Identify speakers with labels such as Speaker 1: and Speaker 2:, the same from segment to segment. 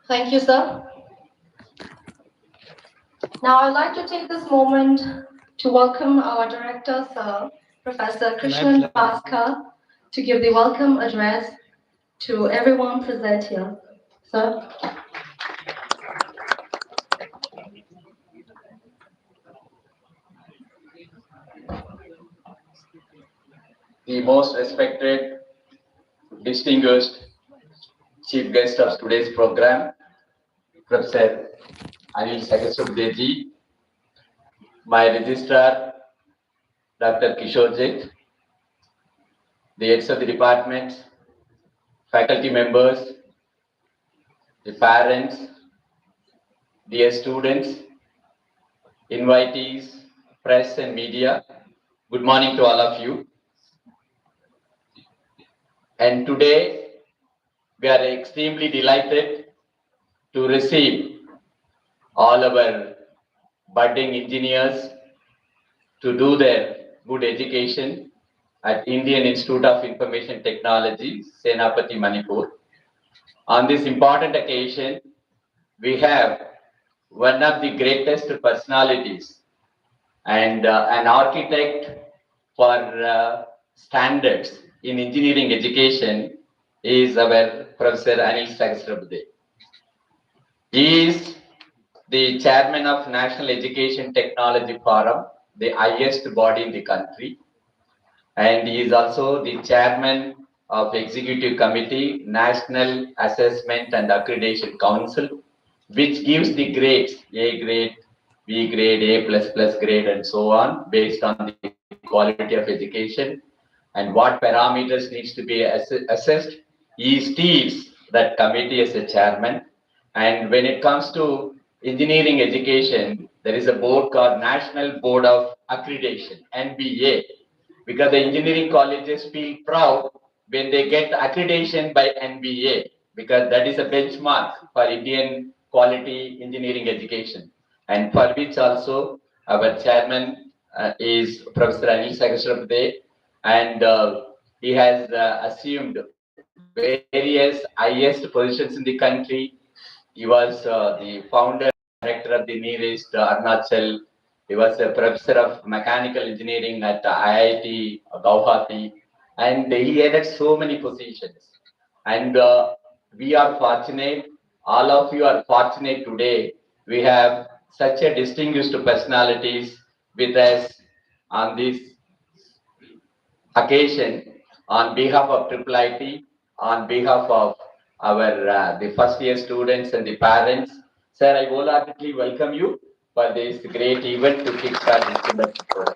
Speaker 1: Thank you, sir. Now, I'd like to take this moment to welcome our director, Sir Professor Krishnan Bhaskar, to give the welcome address to everyone present here. Sir.
Speaker 2: The most respected, distinguished chief guest of today's program, Professor Anil Sagasubdeji, my registrar, Dr. Kishore Jit, the heads of the departments, faculty members, the parents, dear students, invitees, press and media, good morning to all of you. And today, we are extremely delighted to receive all our budding engineers to do their good education at Indian Institute of Information Technology, Senapati, Manipur. On this important occasion, we have one of the greatest personalities and an architect for standards in engineering education is our Professor Anil Sagasrabde. He is the chairman of National Education Technology Forum, the highest body in the country, and he is also the chairman of Executive Committee, National Assessment and Accreditation Council, which gives the grades A grade, B grade, A++ grade, and so on, based on the quality of education and what parameters needs to be assessed. He steers that committee as a chairman. And when it comes to engineering education, there is a board called National Board of Accreditation, NBA, because the engineering colleges feel proud when they get accreditation by NBA, because that is a benchmark for Indian quality engineering education, and for which also our chairman is Professor Anil Sagasrabde, and he has assumed various highest positions in the country. He was the founder director of the nearest Arunachal. He was a professor of mechanical engineering at IIT Guwahati, and he had so many positions. And we are fortunate, all of you are fortunate today. We have such a distinguished personalities with us on this occasion on behalf of Triple IT, on behalf of our the first year students and the parents. Sir, I wholeheartedly welcome you for this great event to kickstart this induction program.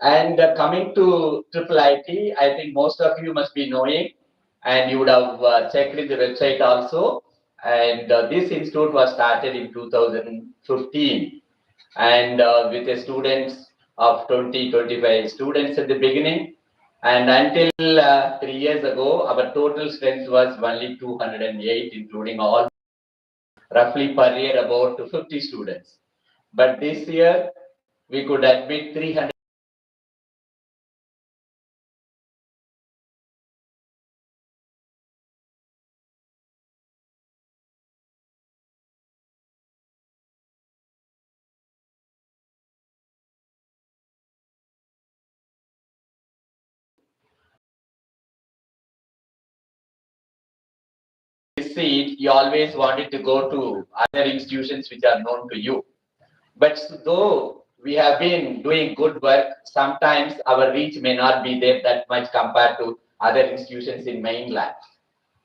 Speaker 2: And coming to Triple IT, I think most of you must be knowing, and you would have checked in the website also. And this institute was started in 2015, and with the students of 20-25 students at the beginning. And until 3 years ago, our total strength was only 208, including all, roughly per year about 50 students. But this year, we could admit 300. Seat, you always wanted to go to other institutions which are known to you. But though we have been doing good work, sometimes our reach may not be there that much compared to other institutions in mainland.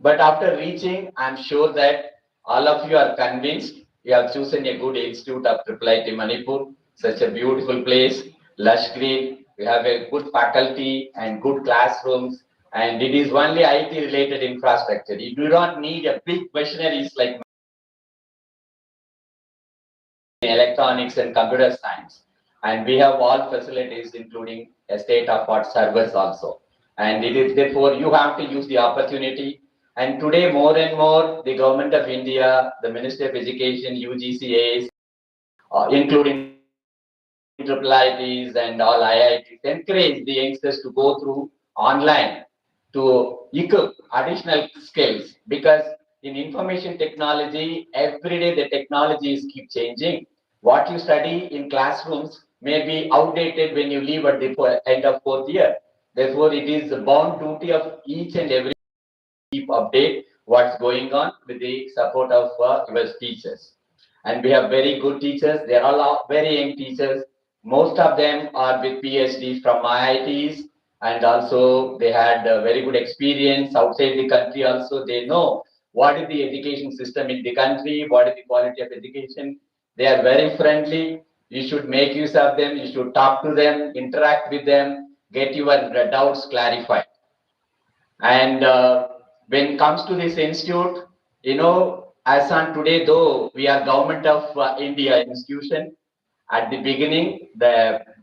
Speaker 2: But after reaching, I'm sure that all of you are convinced you have chosen a good institute of Triple IT Manipur, such a beautiful place, lush green. We have a good faculty and good classrooms, and it is only IT related infrastructure. You do not need a big machineries like electronics and computer science. And we have all facilities, including a state-of-art servers also. And it is therefore you have to use the opportunity. And today, more and more, the government of India, the Ministry of Education, UGCAs, including triple ITs and all IITs, encourage the youngsters to go through online to equip additional skills, because in information technology, every day the technologies keep changing. What you study in classrooms may be outdated when you leave at the end of fourth year. Therefore, it is the bound duty of each and every keep update what's going on with the support of your teachers. And we have very good teachers. They are all very young teachers. Most of them are with PhDs from IITs, and also they had a very good experience outside the country. Also, they know what is the education system in the country, what is the quality of education. They are very friendly. You should make use of them. You should talk to them, interact with them, get your doubts clarified. And when it comes to this institute, as on today, though we are government of India institution, at the beginning,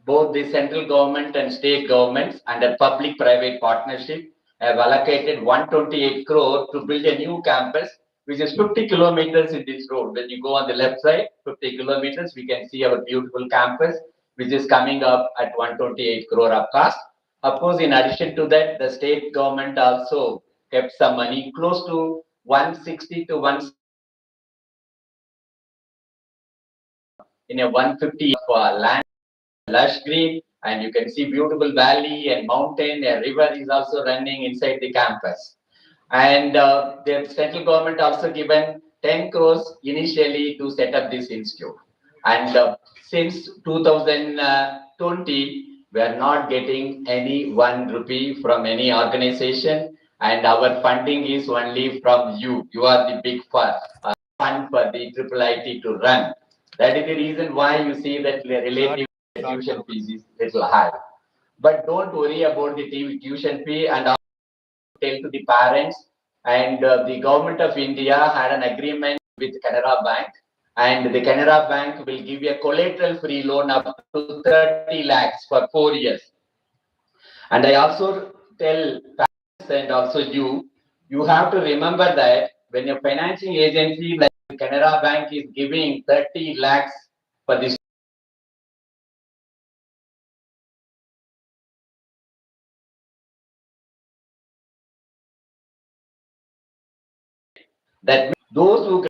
Speaker 2: both the central government and state governments under public-private partnership have allocated 128 crore to build a new campus, which is 50 kilometers in this road. When you go on the left side, 50 kilometers, we can see our beautiful campus, which is coming up at 128 crore of cost. Of course, in addition to that, the state government also kept some money, close to 160 to 1 in a 150 of land, lush green, and you can see beautiful valley and mountain. A river is also running inside the campus. And the central government also given 10 crores initially to set up this institute. And since 2020, we are not getting any 1 rupee from any organization, and our funding is only from you. You are the big fund for the triple IT to run. That is the reason why you see that relative tuition fees is little high. But don't worry about the tuition fee, and tell to the parents. And the government of India had an agreement with Canara Bank, and the Canara Bank will give you a collateral free loan up to 30 lakhs for 4 years. And I also tell parents and also you have to remember that when a financing agency like Canara Bank is giving 30 lakhs for this, that those who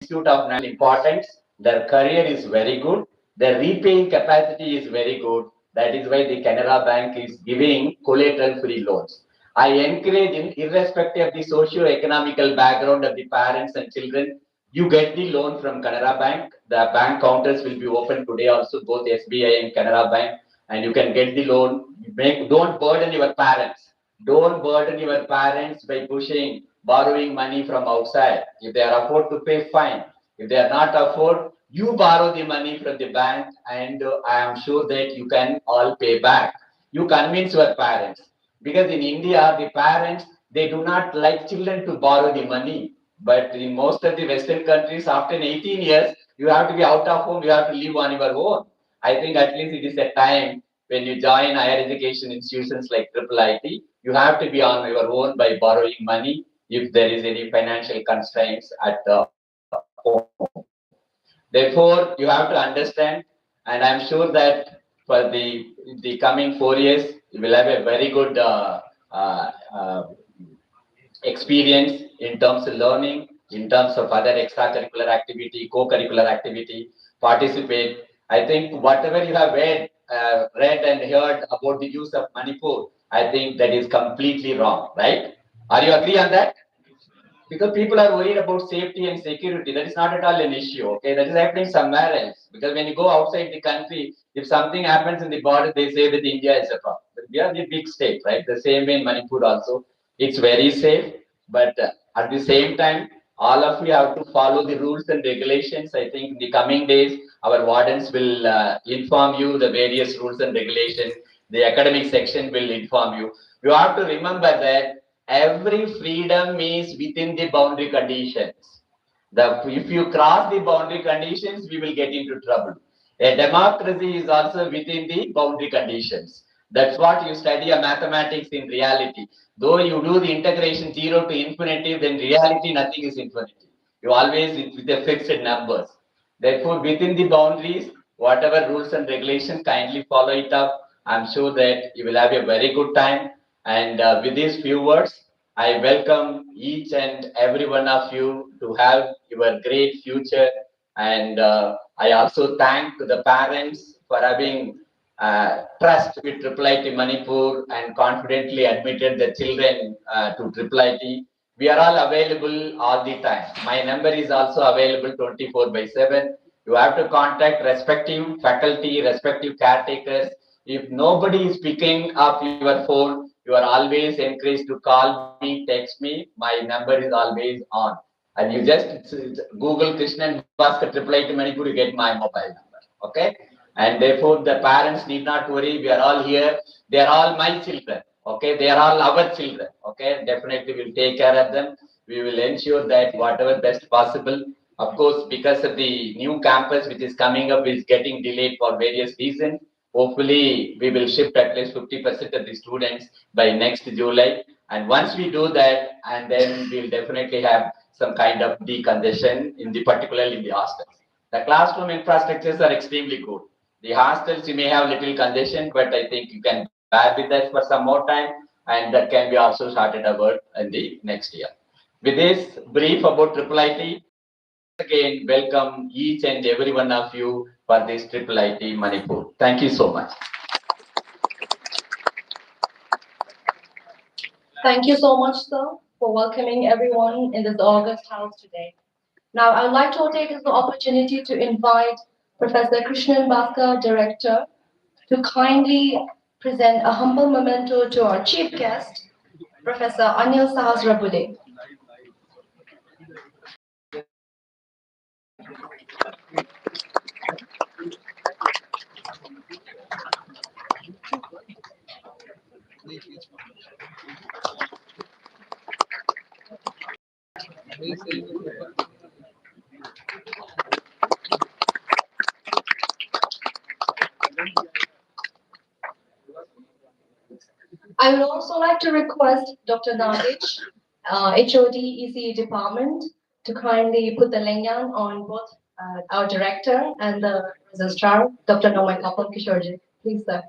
Speaker 2: Institute of National Importance, their career is very good, their repaying capacity is very good. That is why the Canara Bank is giving collateral free loans. I encourage, irrespective of the socio-economical background of the parents and children, you get the loan from Canara Bank. The bank counters will be open today also, both SBI and Canara Bank, and you can get the loan. Don't burden your parents. Don't burden your parents by borrowing money from outside. If they are afford to pay, fine. If they are not afford, you borrow the money from the bank, and I am sure that you can all pay back. You convince your parents, because in India the parents, they do not like children to borrow the money. But in most of the Western countries, after 18 years, you have to be out of home. You have to live on your own. I think at least it is a time when you join higher education institutions like Triple IT, you have to be on your own by borrowing money if there is any financial constraints at home. Therefore, you have to understand, and I'm sure that for the coming 4 years, you will have a very good uh, uh, experience in terms of learning, in terms of other extracurricular activity, co-curricular activity, participate. I think whatever you have read and heard about the use of Manipur, I think that is completely wrong, right? Are you agree on that? Because people are worried about safety and security. That is not at all an issue. Okay, that is happening somewhere else. Because when you go outside the country, if something happens in the border, they say that India is a problem. But we are the big state, right? The same way in Manipur also, it's very safe. But at the same time, all of you have to follow the rules and regulations. I think in the coming days, our wardens will inform you the various rules and regulations. The academic section will inform you. You have to remember that every freedom is within the boundary conditions. If you cross the boundary conditions, we will get into trouble. A democracy is also within the boundary conditions. That's what you study a mathematics in reality. Though you do the integration 0 to infinity, then reality nothing is infinity. You always with the fixed numbers. Therefore, within the boundaries, whatever rules and regulations, kindly follow it up. I'm sure that you will have a very good time. And with these few words, I welcome each and every one of you to have your great future. And I also thank the parents for having trust with Triple IT Manipur and confidently admitted the children to Triple IT. We are all available all the time. My number is also available 24/7. You have to contact respective faculty, respective caretakers. If nobody is picking up your phone, you are always encouraged to call me, text me. My number is always on. And you just Google Krishnan Bhaskar Triple IT Manipur, you get my mobile number. Okay? And therefore, the parents need not worry. We are all here. They are all my children. Okay? They are all our children. Okay? Definitely, we'll take care of them. We will ensure that whatever best possible. Of course, because of the new campus which is coming up is getting delayed for various reasons. Hopefully, we will shift at least 50% of the students by next July. And once we do that, and then we'll definitely have some kind of decongestion in the particularly in the hostels. The classroom infrastructures are extremely good. The hostels you may have little congestion, but I think you can bear with that for some more time, and that can be also started about in the next year. With this brief about Triple IT, again welcome each and every one of you for this Triple IT Manipur. Thank you so much.
Speaker 1: Thank you so much, sir, for welcoming everyone in this August house today. Now, I would like to take this opportunity to invite Professor Krishnan Bhaskar, Director, to kindly present a humble memento to our chief guest, Professor Anil Sahasrabuddhe. I would also like to request Dr. Nagesh, HOD ECE department, to kindly put the lingyan on both our director and the registrar, Dr. Nomai Kapil Kishorji. Please, sir.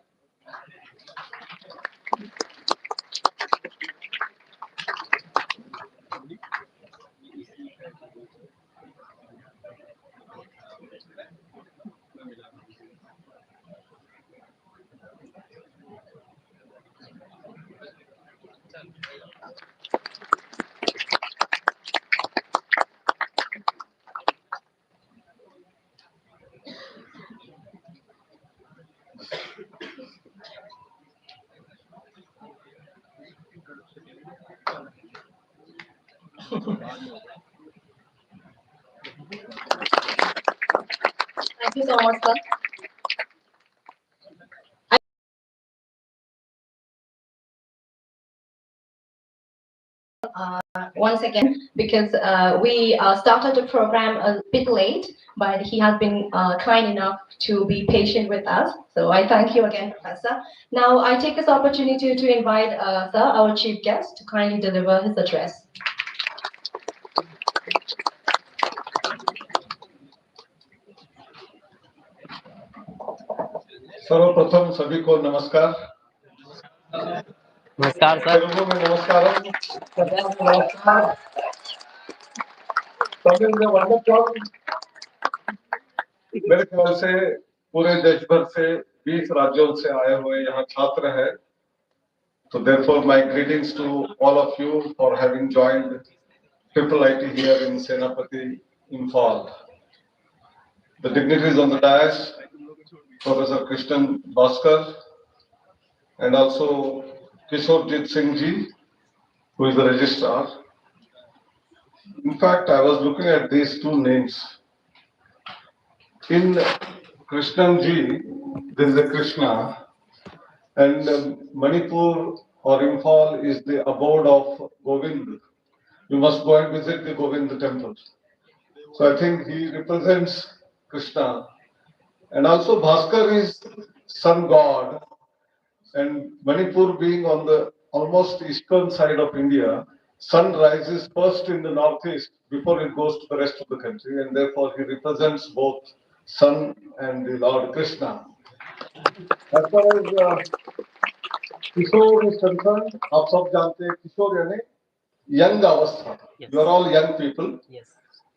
Speaker 1: Thank you so much, sir. Once again, because we started the program a bit late, but he has been kind enough to be patient with us. So I thank you again, Professor. Now I take this opportunity to invite sir, our chief guest, to kindly deliver his address.
Speaker 3: सर्वप्रथम सभी को नमस्कार।
Speaker 4: नमस्कार sir.
Speaker 3: Telugu में नमस्कारम, तमिल में वंदनम। मेरे ख्याल से पूरे देश भर से 20 राज्यों से आए हुए यहाँ छात्र हैं। So therefore my greetings to all of you for having joined Triple IT here in Senapati, Imphal. The dignitaries on the dais, Professor Krishnan Bhaskar, and also Kishorjit Singh ji, who is the registrar. In fact, I was looking at these two names. In Krishnan ji, there is a Krishna, and Manipur or Imphal is the abode of Govind. You must go and visit the Govind temple. So I think he represents Krishna. And also Bhaskar is sun god, and Manipur being on the almost eastern side of India, sun rises first in the northeast before it goes to the rest of the country, and therefore he represents both sun and the Lord Krishna. As far as Kishore is concerned, आप सब जानते हैं किशोर यानी young अवस्था.
Speaker 4: Yes.
Speaker 3: You are all young people.
Speaker 4: Yes.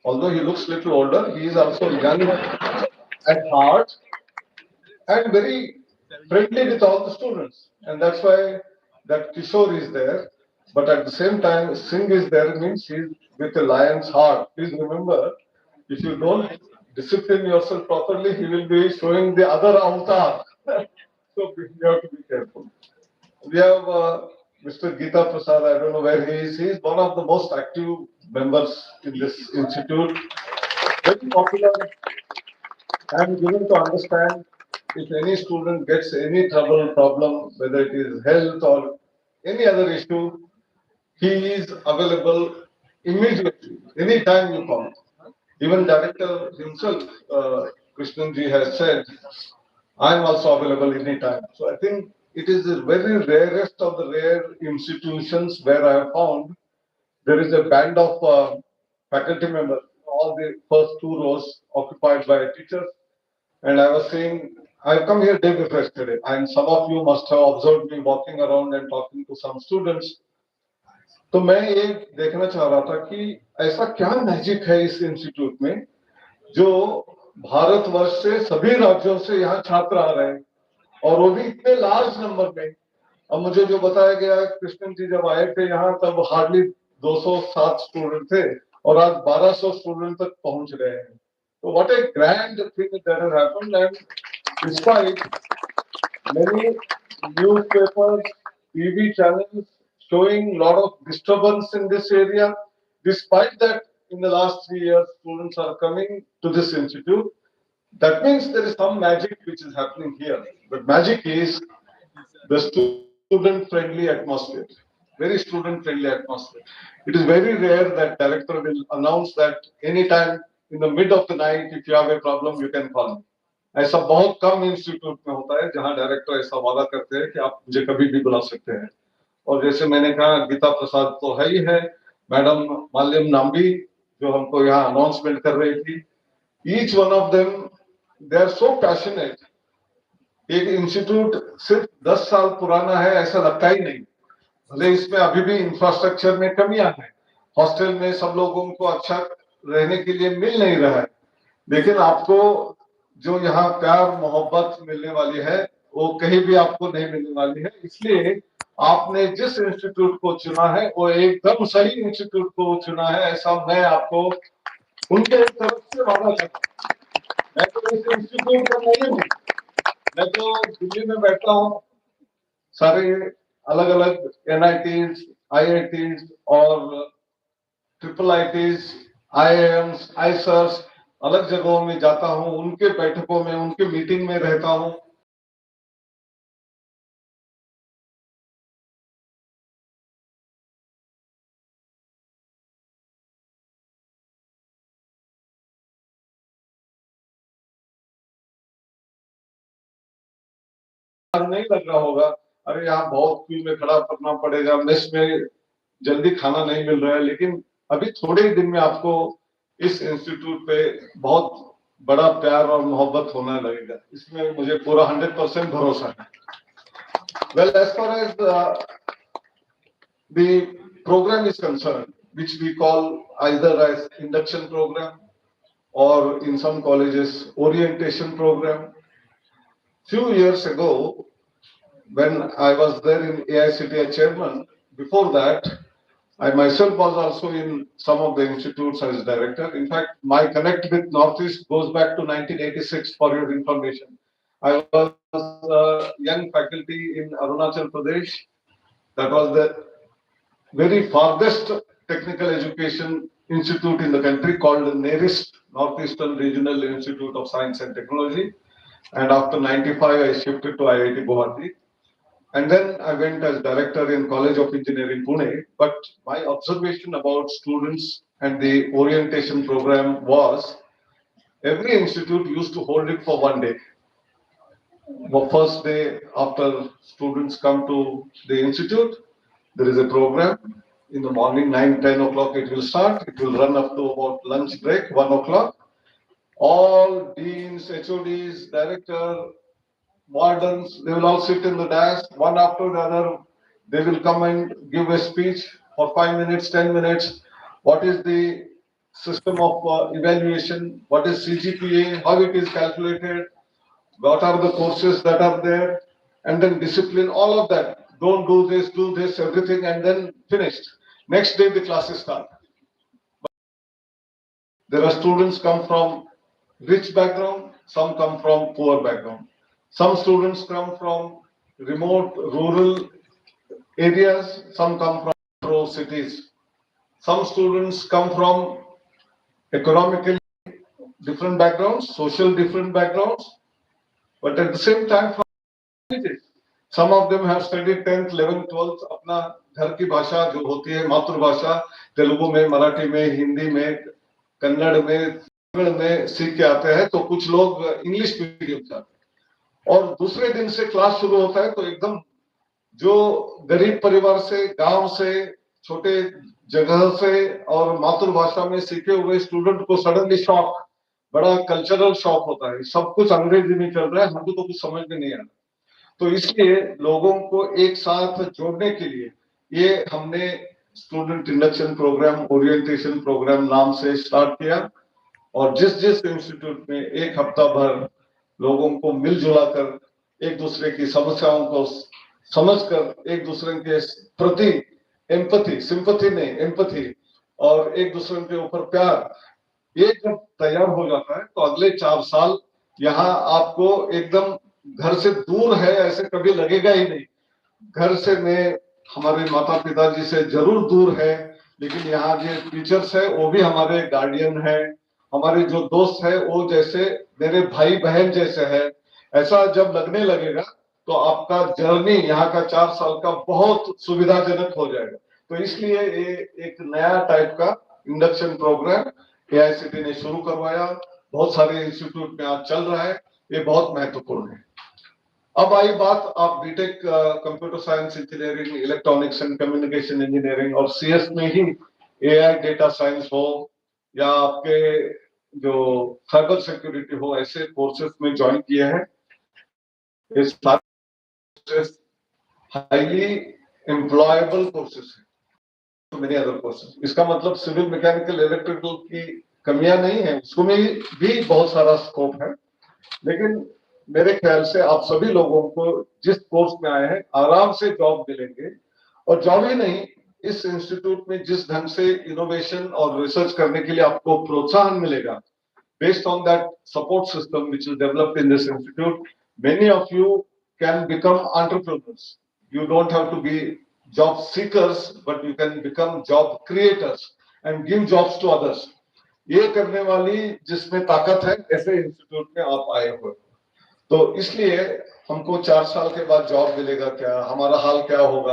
Speaker 3: Although he looks little older, he is also young at heart and very friendly with all the students. And that's why that Kishore is there. But at the same time, Singh is there means he is with a lion's heart. Please remember, if you don't discipline yourself properly, he will be showing the other avatar. So you have to be careful. We have Mr. Geeta Prasad, I don't know where he is. He is one of the most active members in this institute. Very popular and given to understand if any student gets any trouble, problem, whether it is health or any other issue, he is available immediately, anytime you call. Even director himself, Krishnanji has said, I am also available anytime. So I think it is the very rarest of the rare institutions where I have found there is a band of faculty members, all the first two rows occupied by teachers. And I was saying, I've come here day before yesterday, and some of you must have observed me walking around and talking to some students. तो मैं ये देखना चाह रहा था कि ऐसा क्या मैजिक है इस इंस्टीट्यूट में जो भारतवर्ष से सभी राज्यों से यहाँ छात्र आ रहे हैं और वो भी इतने लार्ज नंबर में. अब मुझे जो बताया गया, कृष्णन जी जब आए थे यहाँ तब हार्डली 207 स्टूडेंट थे और आज 1200 स्टूडेंट तक पहुंच रहे हैं. So what a grand thing that has happened, and despite many newspapers, TV channels showing a lot of disturbance in this area, despite that in the last 3 years students are coming to this institute, that means there is some magic which is happening here. But magic is the student-friendly atmosphere, very student-friendly atmosphere. It is very rare that director will announce that anytime in the mid of the night, if you have a problem, you can call me. ऐसा बहुत कम institute में होता है जहां director ऐसा वादा करते हैं कि आप मुझे कभी भी बुला सकते हैं. और जैसे मैंने कहा, गीता प्रसाद तो है ही है, मैडम माल्यम नाम्बी जो हमको यहाँ अनाउंसमेंट कर रही थी, each one of them they are so passionate. एक इंस्टीट्यूट सिर्फ 10 साल पुराना है ऐसा लगता ही नहीं, भले इसमें अभी भी इंफ्रास्ट्रक्चर में कमियां हैं, हॉस्टल में सब लोगों को अच्छा रहने के लिए मिल नहीं रहा है, लेकिन आपको जो यहाँ प्यार मोहब्बत मिलने वाली है वो कहीं भी आपको नहीं मिलने वाली है. इसलिए आपने जिस इंस्टीट्यूट को चुना है वो एकदम सही इंस्टीट्यूट को चुना है, ऐसा मैं आपको उनके तरफ से वादा करता हूँ. मैं तो इस इंस्टीट्यूट का नहीं हूँ, मैं तो दिल्ली में बैठता हूँ, सारे अलग अलग NITs, IITs और ट्रिपल IITs, IIMs, ISERs अलग जगहों में जाता हूँ, उनके बैठकों में, उनके मीटिंग में रहता हूँ. नहीं लग रहा होगा, अरे यहाँ बहुत क्यू में खड़ा करना पड़ेगा, मेस में जल्दी खाना नहीं मिल रहा है, लेकिन अभी थोड़े ही दिन में आपको इस इंस्टीट्यूट पे बहुत बड़ा प्यार और मोहब्बत होने लगेगा, इसमें मुझे पूरा 100% भरोसा है. Well, as far as the program is concerned, which we call either as induction program or in some colleges orientation program. Few years ago, when I was there in AICTI chairman, before that, I myself was also in some of the institutes as director. In fact, my connect with Northeast goes back to 1986 for your information. I was a young faculty in Arunachal Pradesh. That was the very farthest technical education institute in the country called NERIST, Northeastern Regional Institute of Science and Technology. And after 95, I shifted to IIT Guwahati. And then I went as director in College of Engineering, Pune. But my observation about students and the orientation program was every institute used to hold it for one day. The first day after students come to the institute, there is a program. In the morning, 9, 10 o'clock, it will start. It will run up to about lunch break, 1 o'clock. All deans, HODs, director, wardens, they will all sit in the dais, one after the other. They will come and give a speech for 5 minutes, 10 minutes. What is the system of evaluation? What is CGPA? How it is calculated? What are the courses that are there? And then discipline, all of that. Don't do this, everything, and then finished. Next day the classes start. There are students come from rich background, some come from poor background. Some students come from remote rural areas, some come from metro cities. Some students come from economically different backgrounds, social different backgrounds, but at the same time from villages. Some of them have studied 10th, 11th, 12th अपना घर की भाषा जो होती है मातृभाषा तेलुगु में, मराठी में, हिंदी में, कन्नड़ में सीख के आते हैं, तो कुछ लोग इंग्लिश मीडियम से आते हैं और दूसरे दिन से क्लास शुरू होता है तो एकदम जो गरीब परिवार से, गांव से, छोटे जगह से और मातृभाषा में सीखे हुए स्टूडेंट को सडनली शॉक, बड़ा कल्चरल शॉक होता है। सब कुछ अंग्रेजी में चल रहा है, हमको तो कुछ समझ में नहीं आ रहा। तो इसलिए लोगों को एक साथ जोड़ने के लिए ये हमने student induction programme, orientation programme नाम से स्टार्ट किया और जिस जिस इंस्टीट्यूट में एक हफ्ता भर लोगों को मिलजुला कर एक दूसरे की समस्याओं को समझकर एक दूसरे के प्रति एम्पथी, सिंपथी नहीं एम्पथी और एक दूसरे के ऊपर प्यार, ये जब तैयार हो जाता है तो अगले 4 साल यहाँ आपको एकदम घर से दूर है ऐसे कभी लगेगा ही नहीं। घर से मैं हमारे माता पिताजी से जरूर दूर है, लेकिन यहाँ जो टीचर्स है वो भी हमारे गार्डियन है, हमारे जो दोस्त है वो जैसे मेरे भाई बहन जैसे है। ऐसा जब लगने लगेगा तो आपका जर्नी यहाँ का 4 साल का बहुत सुविधाजनक हो जाएगा। तो इसलिए ये एक नया टाइप का इंडक्शन प्रोग्राम एआईसीटी ने शुरू करवाया, बहुत सारे इंस्टीट्यूट में आज चल रहा है, ये बहुत महत्वपूर्ण है। अब आई बात आप BTech computer science engineering, electronics and communication engineering और सीएस में ही एआई डेटा साइंस हो या आपके जो साइबर सिक्योरिटी हो, ऐसे कोर्सेज में ज्वाइन किए हैं। ये सारे हाईली एम्प्लॉयबल कोर्सेज है, मेनी अदर कोर्सेज। इसका मतलब सिविल, मैकेनिकल, इलेक्ट्रिकल की कमियां नहीं है, उसको में भी बहुत सारा स्कोप है। लेकिन मेरे ख्याल से आप सभी लोगों को जिस कोर्स में आए हैं आराम से जॉब मिलेंगे, और जॉब ही नहीं, इस इंस्टीट्यूट में जिस ढंग से इनोवेशन और रिसर्च करने के लिए आपको प्रोत्साहन मिलेगा, based on that support system which is developed in this institute, many of you can become entrepreneurs. You don't have to be job seekers, but you can become job creators and give jobs to others. ये करने वाली जिसमें ताकत है, ऐसे institute में आप आए हुए। तो इसलिए हमको 4 साल के बाद जॉब मिलेगा क्या, हमारा हाल क्या होगा,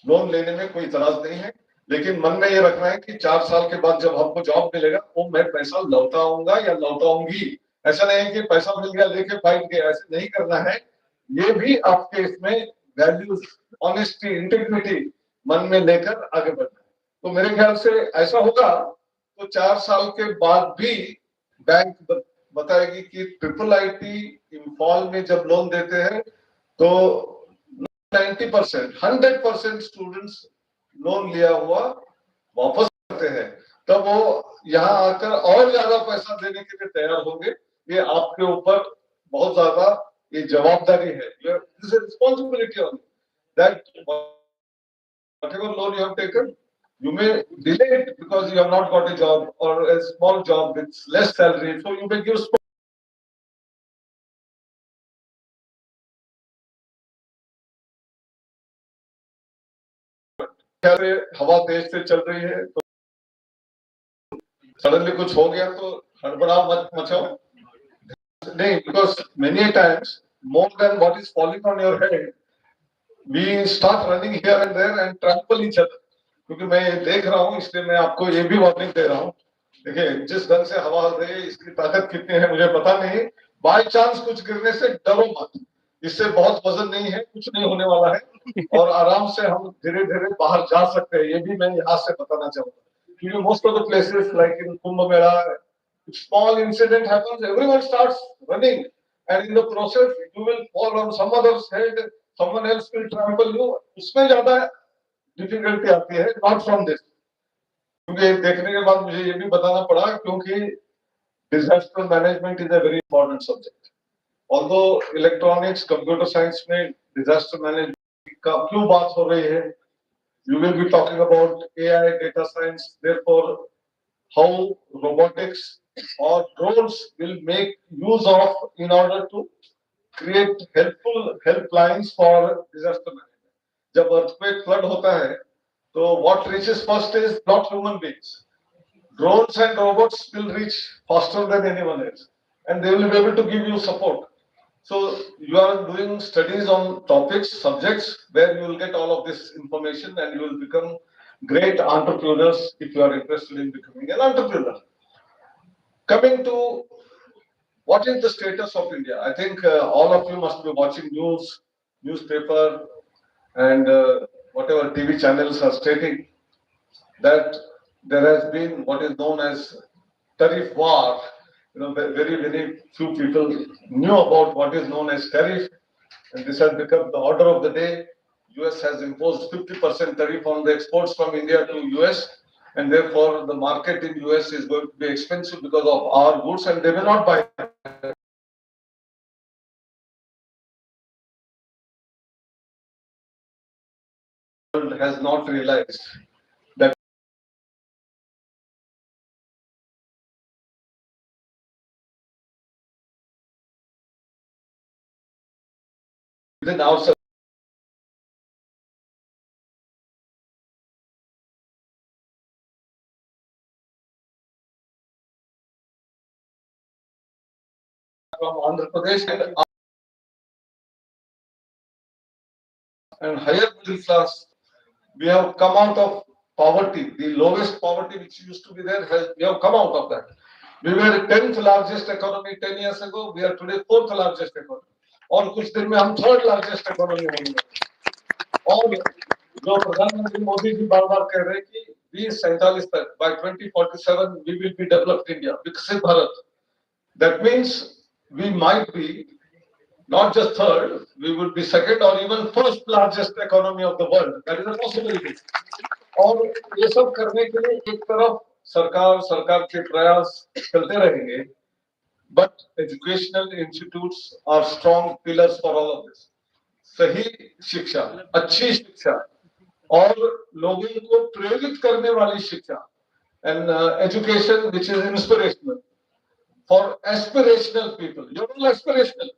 Speaker 3: लोन लेने में कोई इतराज नहीं है, लेकिन मन में ये रखना है कि 4 साल के बाद जब हमको जॉब मिलेगा वो मैं पैसा लौटाऊंगा या लौटाऊंगी। ऐसा नहीं है कि पैसा मिल गया लेके बैठ गए, ऐसे नहीं करना है। ये भी आपके इसमें वैल्यूज, ऑनेस्टी, इंटीग्रिटी मन में लेकर आगे बढ़ना है। तो मेरे ख्याल से ऐसा होगा तो 4 साल के बाद भी बैंक बताएगी कि ट्रिपल आईटी इम्फॉल में जब लोन देते हैं तो 90%, 100% स्टूडेंट्स लोन लिया हुआ वापस करते हैं, तब वो यहाँ आकर और ज्यादा पैसा देने के लिए तैयार होंगे। ये आपके ऊपर बहुत ज्यादा ये जवाबदारी है, responsibility on that whatever loan you have taken, you may delay it because you have not got a job or a small job with less salary, so you may give हवा तेज से चल रही है तो सडनली कुछ हो गया तो हड़बड़ा मत मचाओ नहीं, because many times more than what is falling on your head we start running here and there and trample each other। क्योंकि मैं देख रहा हूँ, इसलिए मैं आपको ये भी वार्निंग दे रहा हूँ। देखिए जिस ढंग से हवा हल रही है, इसकी ताकत कितनी है मुझे पता नहीं, बाय चांस कुछ गिरने से डरो मत। इससे बहुत वजन नहीं है, कुछ नहीं होने वाला है और आराम से हम धीरे धीरे बाहर जा सकते हैं, ये भी मैं यहाँ से बताना चाहूंगा। क्योंकि most of the places like in Kumbh Mela, small incident happens, everyone starts running, and in the process you will fall on some other's head, someone else will trample you. उसमें ज्यादा डिफिकल्टी आती है, नॉट फ्रॉम दिस। क्योंकि देखने के बाद मुझे ये भी बताना पड़ा, क्योंकि disaster management is a very important subject. Although electronics computer science में डिजास्टर मैनेजमेंट का क्यों बात हो रही है, you will be talking about AI, data science, therefore how robotics or drones will make use of in order to create helpful helplines for disaster management. जब earthquake flood होता है, तो what reaches first is not human beings. Drones and robots will reach faster than anyone else, and they will be able to give you support. So you are doing studies on topics, subjects where you will get all of this information, and you will become great entrepreneurs if you are interested in becoming an entrepreneur. Coming to what is the status of India, I think all of you must be watching news, newspaper, and whatever TV channels are stating that there has been what is known as tariff war. You know, very few people knew about what is known as tariff, and this has become the order of the day. US has imposed 50% tariff on the exports from India to US, and therefore the market in US is going to be expensive because of our goods, and they will not buy. Has not realized that within ourselves, from Andhra Pradesh and higher middle class, we have come out of poverty. The lowest poverty which used to be there, we have come out of that. We were 10th largest economy 10 years ago. We are today 4th largest economy. और कुछ दिन में हम 3rd largest economy होंगे। और जो प्रधानमंत्री मोदी जी बार बार कह रहे हैं कि 2047 तक by 2047 we will be developed India, विकसित Bharat. That means we might be not just 3rd, we would be 2nd or even 1st largest economy of the world. That is a possibility. और ये सब करने के लिए एक तरफ सरकार के प्रयास चलते रहेंगे, but educational institutes are strong pillars for all of this. सही शिक्षा, अच्छी शिक्षा और लोगों को प्रेरित करने वाली शिक्षा, and education which is inspirational for aspirational people. You're all aspirational.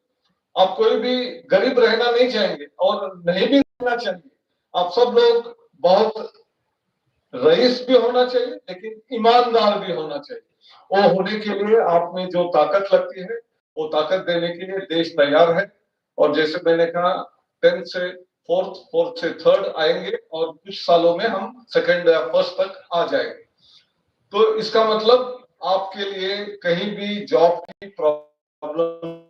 Speaker 3: आप कोई भी गरीब रहना नहीं चाहेंगे और नहीं भी रहना चाहेंगे. आप सब लोग बहुत रईस भी होना चाहिए, लेकिन ईमानदार भी होना चाहिए. वो होने के लिए आप में जो ताकत लगती है, वो ताकत देने के लिए देश तैयार है. और जैसे मैंने कहा, 10th से 4th से 3rd आएंगे और कुछ सालों में हम 2nd या 1st तक आ जाएंगे. तो इसका मतलब आपके लिए कहीं भी जॉब की प्रॉब्लम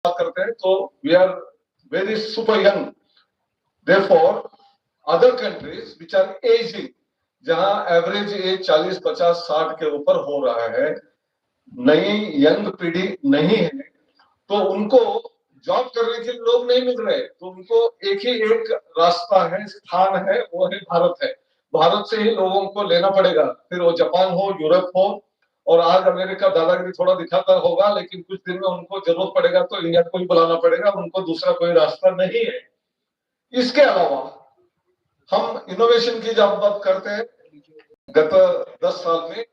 Speaker 3: करते हैं, तो we are very super young. Therefore, other countries which are aging, जहां एवरेज एज 40, 50, 60 के ऊपर हो रहा है, नई यंग पीढ़ी नहीं है, तो उनको जॉब करने के लोग नहीं मिल रहे. तो उनको एक ही एक रास्ता है, स्थान है, वो है भारत है. भारत से ही लोगों को लेना पड़ेगा, फिर वो जापान हो, यूरोप हो. और आज अमेरिका दादागिरी थोड़ा दिखाता होगा, लेकिन कुछ दिन में उनको जरूरत पड़ेगा तो इंडिया को ही बुलाना पड़ेगा. उनको दूसरा कोई रास्ता नहीं है. इसके अलावा हम इनोवेशन की जब बात करते हैं, गत 10 साल में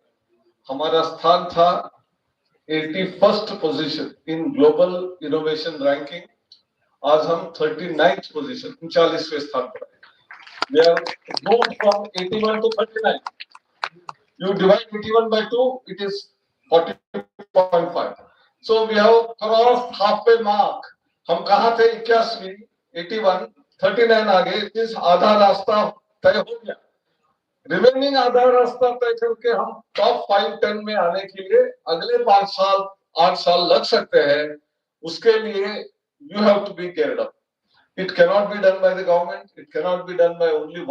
Speaker 3: हमारा स्थान था 81st position in global innovation ranking. आज हम 39th पोजीशन, 39वें स्थान पर है. We are moved from 81 to 39. You divide 81 by 2, it is 40.5. So we have crossed halfway mark. हम कहाँ थे? 81, 81, 39 आ गए. इस आधा रास्ता तय हो गया. रिमेनिंग आधा रास्ता तय करके हम टॉप 5-10 में आने के लिए अगले 5 साल 8 साल लग सकते हैं। उसके लिए you have to be cared up. It cannot be done by the government, it cannot be done by only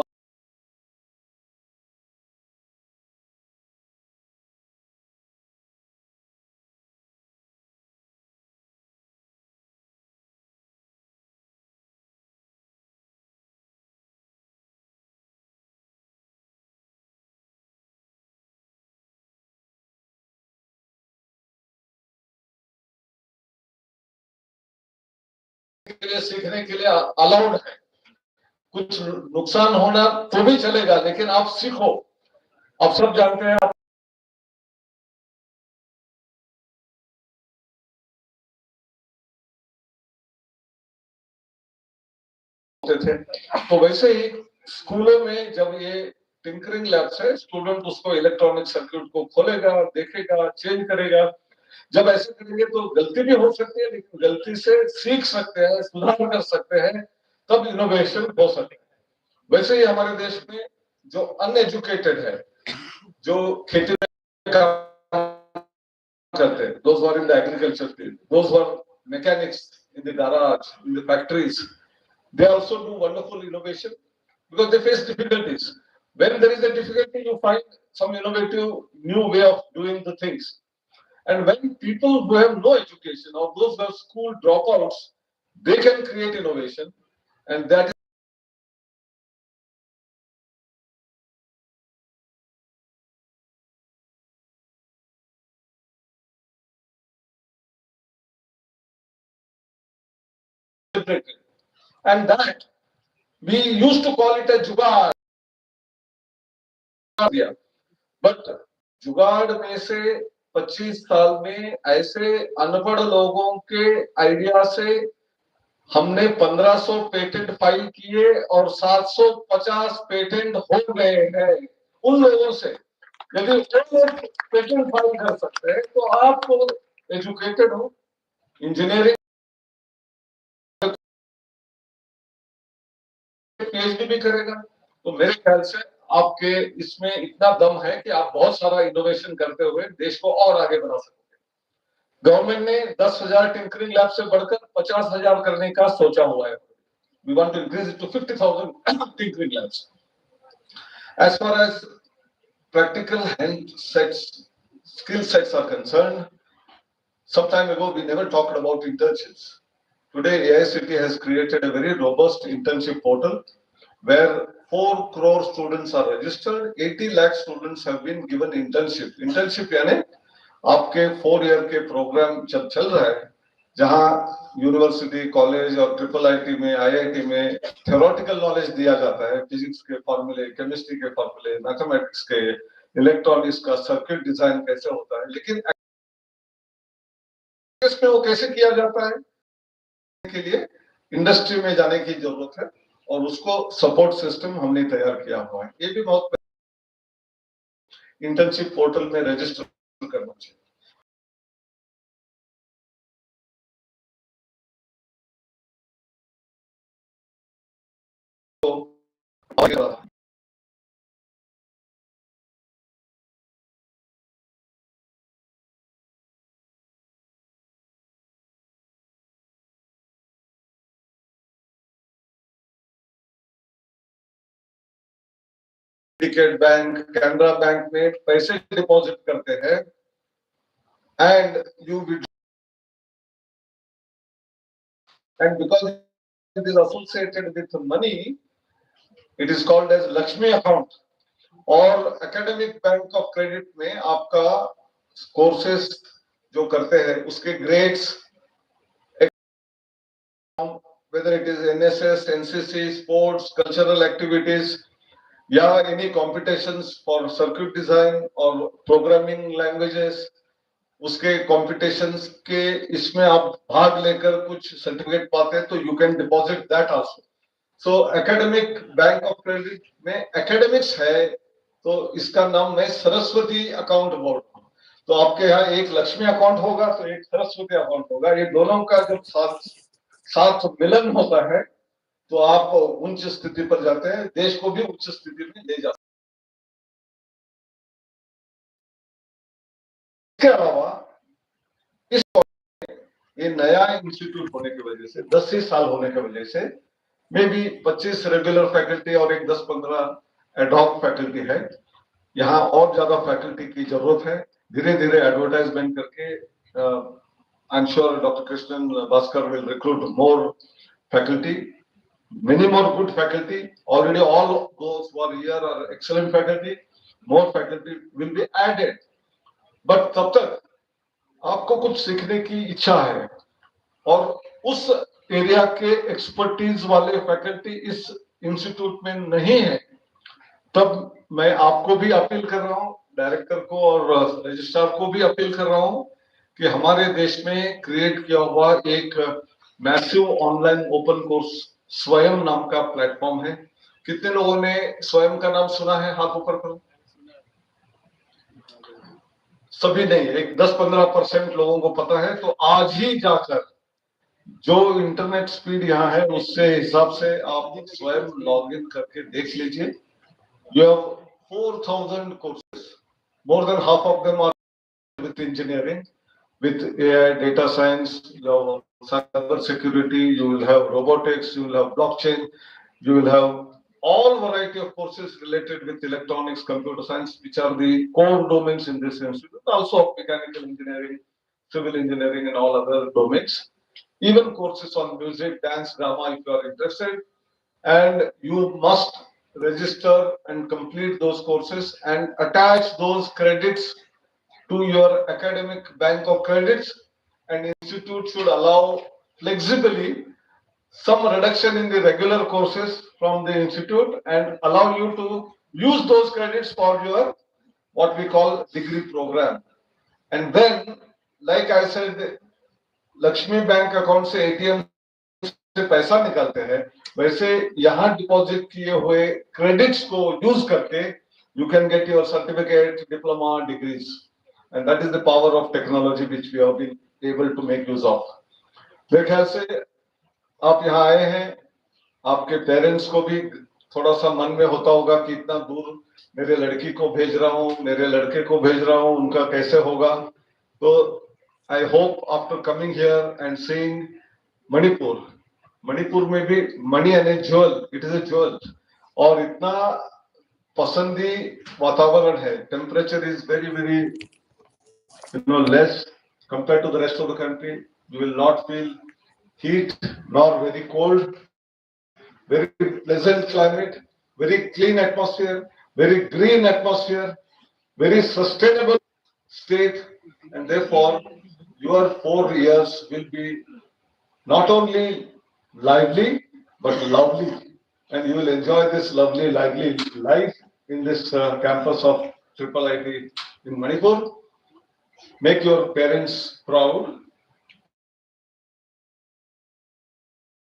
Speaker 3: के लिए सीखने के लिए अलाउड है। कुछ नुकसान होना तो भी चलेगा, लेकिन आप सीखो। आप सब जानते हैं थे, तो वैसे ही स्कूलों में जब ये टिंकरिंग लैब्स है, स्टूडेंट उसको इलेक्ट्रॉनिक सर्किट को खोलेगा, देखेगा, चेंज करेगा। जब ऐसे करेंगे तो गलती भी हो सकती है, लेकिन गलती से सीख सकते हैं, सुधार कर सकते हैं, तब इनोवेशन हो सकता है। वैसे ही हमारे देश में जो अनएजुकेटेड है, जो खेती में काम करते हैं, those who are in the agriculture field, those who are mechanics in the garage, in the factories, they also do wonderful innovation because they face difficulties. When there is a difficulty, you find some innovative new way of doing the things. And when people who have no education or those who are school dropouts, they can create innovation, and that is celebrated. And that we used to call it a jugaad. But जुगाड़ में से 25 साल में ऐसे अनपढ़ लोगों के idea से हमने 1500 पेटेंट फाइल किए और 750 पेटेंट हो गए हैं उन लोगों से। यदि वो लोग पेटेंट फाइल कर सकते हैं तो आप एजुकेटेड हो, इंजीनियरिंग पीएचडी भी करेगा, तो मेरे ख्याल से आपके इसमें इतना दम है कि आप बहुत सारा इनोवेशन करते हुए देश को और आगे बढ़ा सकते। गवर्नमेंट ने 10,000 टिंकरिंग लैब से बढ़कर 50,000 करने का सोचा हुआ है। We want to increase it to 50,000 tinkering labs. As far as practical hand sets, skill sets are concerned, some time ago we never talked about internships. Today AICT has created a very robust internship portal where 4 crore students are registered, 80 lakh students have been given internship. Internship यानी आपके 4 year के programme जब चल रहा है, जहां university, college और triple IT में, आईआईटी में थ्योरेटिकल नॉलेज दिया जाता है, फिजिक्स के फॉर्मूले, केमिस्ट्री के फॉर्मूले, मैथमेटिक्स के, इलेक्ट्रॉनिक्स का सर्किट डिजाइन कैसे होता है, लेकिन इसमें वो कैसे किया जाता है के लिए इंडस्ट्री में जाने की जरूरत है और उसको सपोर्ट सिस्टम हमने तैयार किया हुआ है। ये भी बहुत इंटर्नशिप पोर्टल में रजिस्टर करना चाहिए। सिंडिकेट बैंक, कैनरा बैंक में पैसे डिपॉजिट करते हैं and you and because it is associated with money, it is called as Lakshmi account. और एकेडमिक बैंक ऑफ क्रेडिट में आपका कोर्सेस जो करते हैं उसके grades, whether it is NSS, NCC, sports, cultural activities, या any competitions for circuit design और programming languages, उसके competitions के इसमें आप भाग लेकर कुछ सर्टिफिकेट पाते हैं तो you can deposit that also. So academic bank of credit में academics है तो इसका नाम मैं सरस्वती अकाउंट बोर्ड। तो आपके यहाँ एक लक्ष्मी अकाउंट होगा तो एक सरस्वती अकाउंट होगा, ये दोनों का जब साथ मिलन होता है तो आप उच्च स्थिति पर जाते हैं, देश को भी उच्च स्थिति में ले जाते हैं। इसके अलावा इस ये नया इंस्टीट्यूट होने की वजह से 10 ही साल होने की वजह से मे बी 25 रेगुलर फैकल्टी और एक 10-15 एडहॉक फैकल्टी है। यहाँ और ज्यादा फैकल्टी की जरूरत है। धीरे धीरे एडवर्टाइजमेंट करके I am sure doctor Krishnan Bhaskar will recruit more faculty, many more good faculty. Already all those who are here are excellent faculty. More faculty will be added. But तब तक आपको कुछ सीखने की इच्छा है और उस एरिया के एक्सपर्टीज वाले फैकल्टी इस इंस्टीट्यूट में नहीं है, तब मैं आपको भी अपील कर रहा हूं, डायरेक्टर को और रजिस्ट्रार को भी अपील कर रहा हूं कि हमारे देश में क्रिएट किया हुआ एक मैसिव ऑनलाइन ओपन कोर्स स्वयं नाम का प्लेटफॉर्म है। कितने लोगों ने स्वयं का नाम सुना है? हाथ ऊपर करो। सभी नहीं, एक 10-15% लोगों को पता है। तो आज ही जाकर जो इंटरनेट स्पीड यहाँ है उससे हिसाब से आप स्वयं लॉग इन करके देख लीजिए। You have 4,000 courses. More than half of them are with engineering, with AI, data science, you have cyber security, you will have robotics, you will have blockchain, you will have all variety of courses related with electronics, computer science, which are the core domains in this institute. Also mechanical engineering, civil engineering, and all other domains. Even courses on music, dance, drama, if you are interested. And you must register and complete those courses and attach those credits to your academic bank of credits, and institute should allow flexibly some reduction in the regular courses from the institute and allow you to use those credits for your what we call degree program. And then, like I said, Lakshmi bank account से ATM से पैसा निकालते हैं, वैसे यहाँ deposit किए हुए credits को यूज करके you can get your certificate, diploma, degrees, and that is the power of technology which we have been able to make use of. मेरे ख्याल से आप यहाँ आए हैं, आपके पेरेंट्स को भी थोड़ा सा मन में होता होगा कि इतना दूर मेरे लड़की को भेज रहा हूँ, मेरे लड़के को भेज रहा हूँ, उनका कैसे होगा। तो I hope after coming here and seeing Manipur, Manipur में भी मणि and jewel, it is a jewel, और इतना पसंदी वातावरण है। Temperature is very very less compared to the rest of the country. You will not feel heat nor very cold. Very pleasant climate, very clean atmosphere, very green atmosphere, very sustainable state, and therefore your 4 years will be not only lively but lovely, and you will enjoy this lovely lively life in this campus of Triple IT in Manipur. Make your parents proud.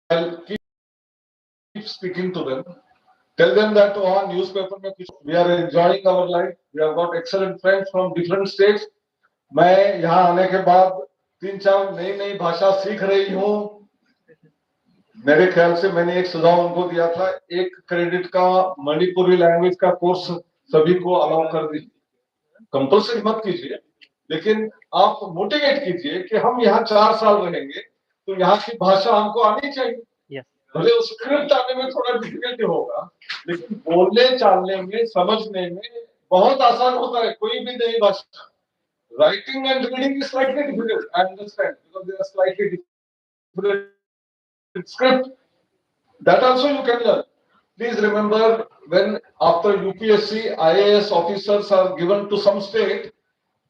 Speaker 3: I'll keep speaking to them. Tell them that on newspaper में कुछ, we are enjoying our life. We have got excellent friends from different states. मैं यहाँ आने के बाद 3-4 नई भाषा सीख रही हूँ। मेरे ख्याल से मैंने एक सुझाव उनको दिया था, 1 क्रेडिट का मणिपुरी लैंग्वेज का कोर्स सभी को अलाउ कर दीजिए। कंपल्सरी मत कीजिए, लेकिन आप मोटिवेट कीजिए कि हम यहाँ 4 साल रहेंगे तो यहाँ की भाषा हमको आनी चाहिए। भले उस स्क्रिप्ट आने में थोड़ा डिफिकल्टी होगा, लेकिन बोलने चालने में, समझने में बहुत आसान होता है कोई भी नई भाषा। Writing and reading is slightly difficult, I understand, because they are slightly different script. That also you can learn. Please remember, when after UPSC IAS officers are given to some state,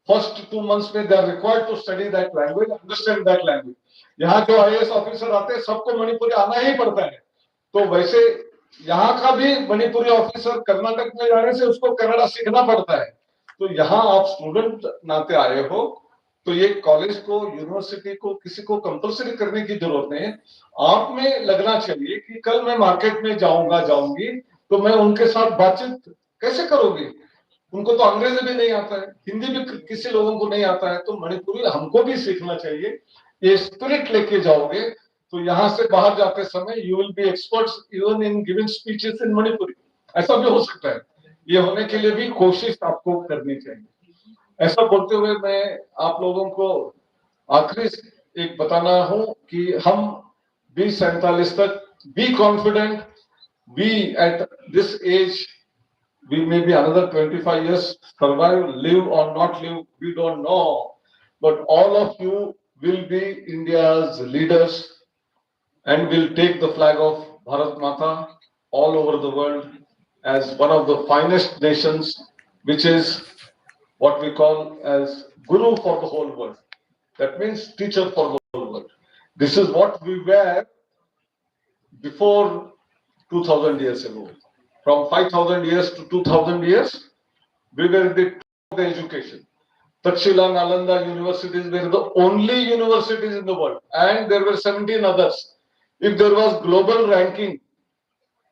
Speaker 3: first 2 months में they are required to study that language, understand that language. यहाँ जो IAS officer आते हैं सबको मणिपुरी आना ही पड़ता है। तो वैसे यहाँ का भी मणिपुरी ऑफिसर कर्नाटक में जाने से उसको कन्नड़ा सीखना पड़ता है। तो यहाँ आप स्टूडेंट नाते आए हो, तो ये कॉलेज को, यूनिवर्सिटी को, किसी को कंपल्सरी करने की जरूरत नहीं है। आप में लगना चाहिए कि कल मैं मार्केट में जाऊंगी तो मैं उनके साथ बातचीत कैसे करोगे। उनको तो अंग्रेजी भी नहीं आता है, हिंदी भी किसी लोगों को नहीं आता है, तो मणिपुरी हमको भी सीखना चाहिए। ये स्पिरिट लेके जाओगे तो यहाँ से बाहर जाते समय you will be experts even in giving speeches in Manipuri. ऐसा भी हो सकता है। ये होने के लिए भी कोशिश आपको करनी चाहिए। ऐसा बोलते हुए मैं आप लोगों को आखिरी एक बताना हूं कि हम 2047 तक be confident, we at this age, we may be another 25 years survive, live or not live, we don't know, but all of you will be India's leaders and will take the flag of Bharat Mata all over the world as one of the finest nations, which is what we call as guru for the whole world. That means teacher for the whole world. This is what we were before 2000 years ago. From 5000 years to 2000 years, we were the top of the education. Takshila, Nalanda universities were the only universities in the world, and there were 17 others. If there was global ranking,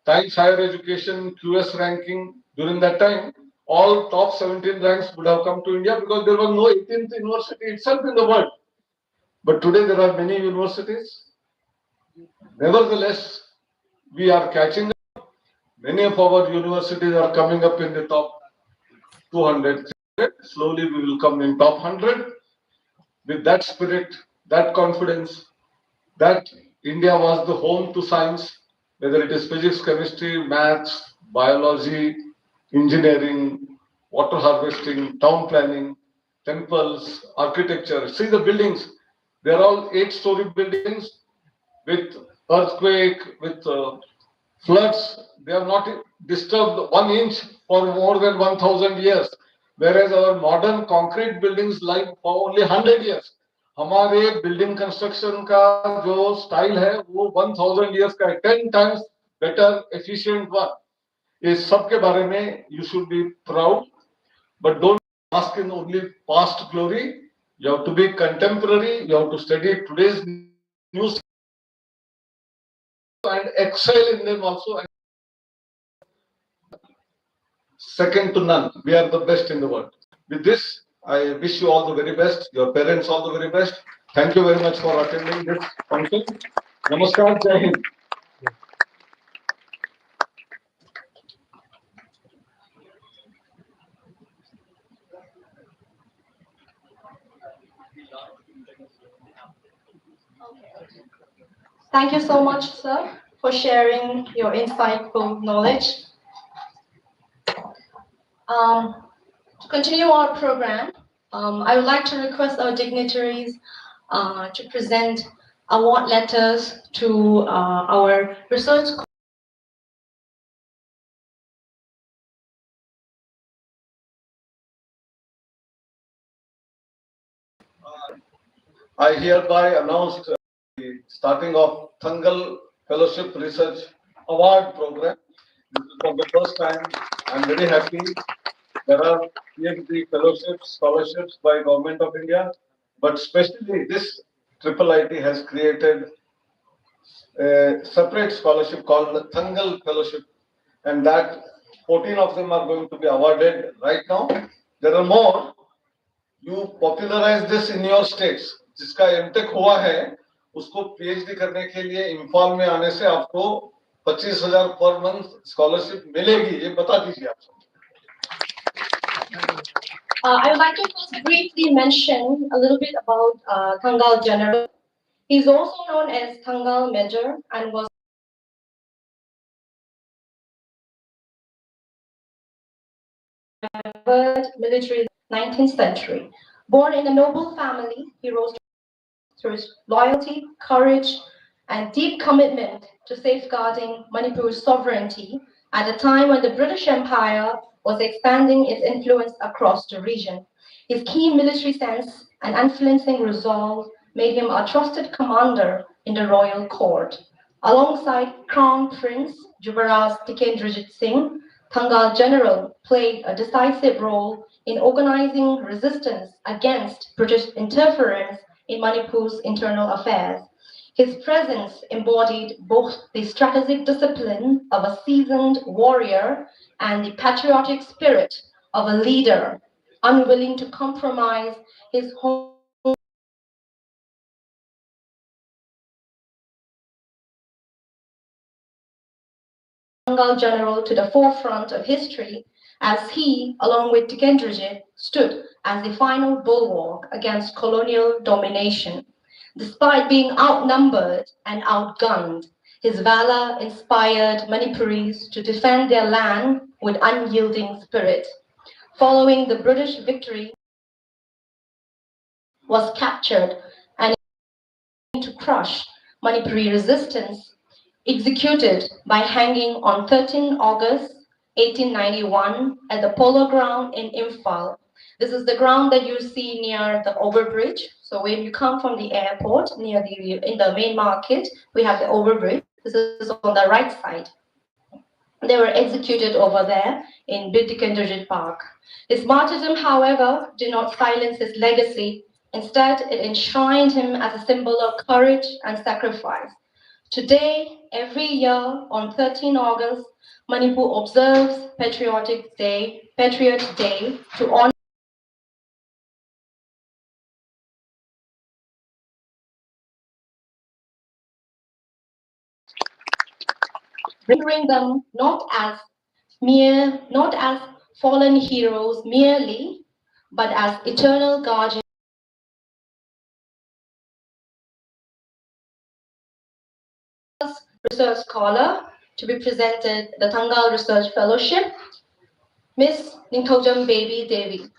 Speaker 3: Times Higher Education, QS ranking during that time, all top 17 ranks would have come to India because there was no 18th university itself in the world. But today there are many universities. Nevertheless, we are catching up. Many of our universities are coming up in the top 200. Slowly we will come in top 100. With that spirit, that confidence, that India was the home to science, whether it is physics, chemistry, maths, biology, engineering, water harvesting, town planning, temples, architecture. See the buildings, they are all 8-story buildings with earthquake, with floods. They are not disturbed 1 inch for more than 1000 years, whereas our modern concrete buildings like for only 100 years. हमारे building construction का जो style है वो 1000 years का है, 10 times better efficient one. ये सब के बारे में you should be proud, but don't ask in only past glory. You have to be contemporary. You have to study today's news and excel in them also. And second to none. We are the best in the world. With this, I wish you all the very best. Your parents all the very best. Thank you very much for attending this function. Namaskar, Jai Hind.
Speaker 1: Thank you so much, sir, for sharing your insightful knowledge. To continue our program, I would like to request our dignitaries to present award letters to our research.
Speaker 3: I hereby announced the starting of Thangal Fellowship Research Award Program. This is for the first time. I'm very happy. There are PhD fellowships, scholarships by Government of India, but especially this Triple IT has created a separate scholarship called the Thangal Fellowship, and that 14 of them are going to be awarded right now. There are more. You popularize this in your states. जिसका MTech हुआ है उसको PhD करने के लिए इम्फाल में आने से आपको 25,000 पर मंथ स्कॉलरशिप मिलेगी, ये बता दीजिए आप सब.
Speaker 1: I would like to first briefly mention a little bit about Thangal General. He's also known as Thangal Major and was military in the 19th century. Born in a noble family, he rose through his loyalty, courage, and deep commitment to safeguarding Manipur's sovereignty at a time when the British Empire was expanding its influence across the region. His keen military sense and unflinching resolve made him a trusted commander in the royal court. Alongside Crown Prince Jubaraj Tikendrajit Singh, Thangal General played a decisive role in organizing resistance against British interference in Manipur's internal affairs. His presence embodied both the strategic discipline of a seasoned warrior and the patriotic spirit of a leader, unwilling to compromise his home Bengal general to the forefront of history as he, along with Tikendrajit, stood as the final bulwark against colonial domination. Despite being outnumbered and outgunned, his valor inspired Manipuris to defend their land with unyielding spirit. Following the British victory, was captured and to crush Manipuri resistance, executed by hanging on 13 August 1891 at the Polo Ground in Imphal. This is the ground that you see near the overbridge. So when you come from the airport, in the main market, we have the overbridge. This is on the right side. They were executed over there in b.tach Park. His martyrdom, however, did not silence his legacy. Instead, it enshrined him as a symbol of courage and sacrifice. Today, every year on 13 August, Manipur observes Patriot Day to honor remembering them not as fallen heroes merely, but as eternal guardians. Research scholar to be presented the Tangal Research Fellowship, Miss Nintojam Baby Devi.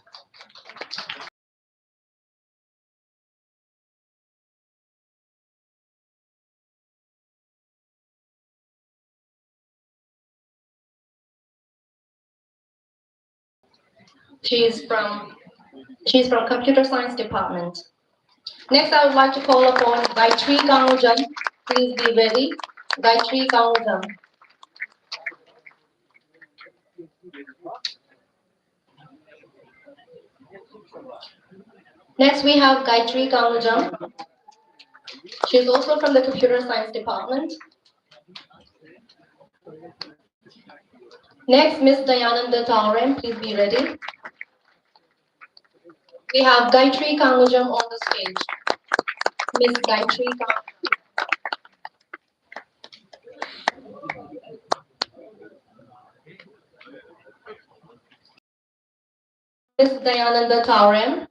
Speaker 1: She's from Computer Science Department. Next, I would like to call upon Gayatri Kanujam. Please be ready. Gayatri Kanujam. Next, we have Gayatri Kanujam. She is also from the Computer Science Department. Next, Miss Dayananda Taurem. Please be ready. We have Gayatri Kanujam on the stage. Miss Gayatri Kanujam. Miss Dayananda Taurem.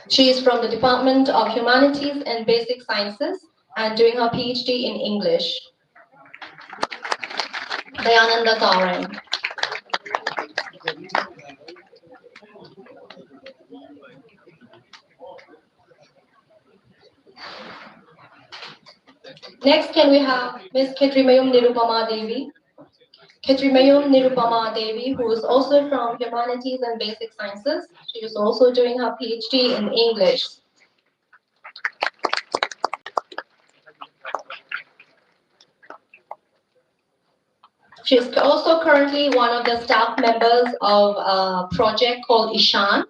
Speaker 1: She is from the Department of Humanities and Basic Sciences and doing her PhD in English. Dayananda Taurem. Next, can we have Miss Ketrimayum Nirupama Devi? Ketrimayum Nirupama Devi, who is also from Humanities and Basic Sciences. She is also doing her PhD in English. She is also currently one of the staff members of a project called Ishan,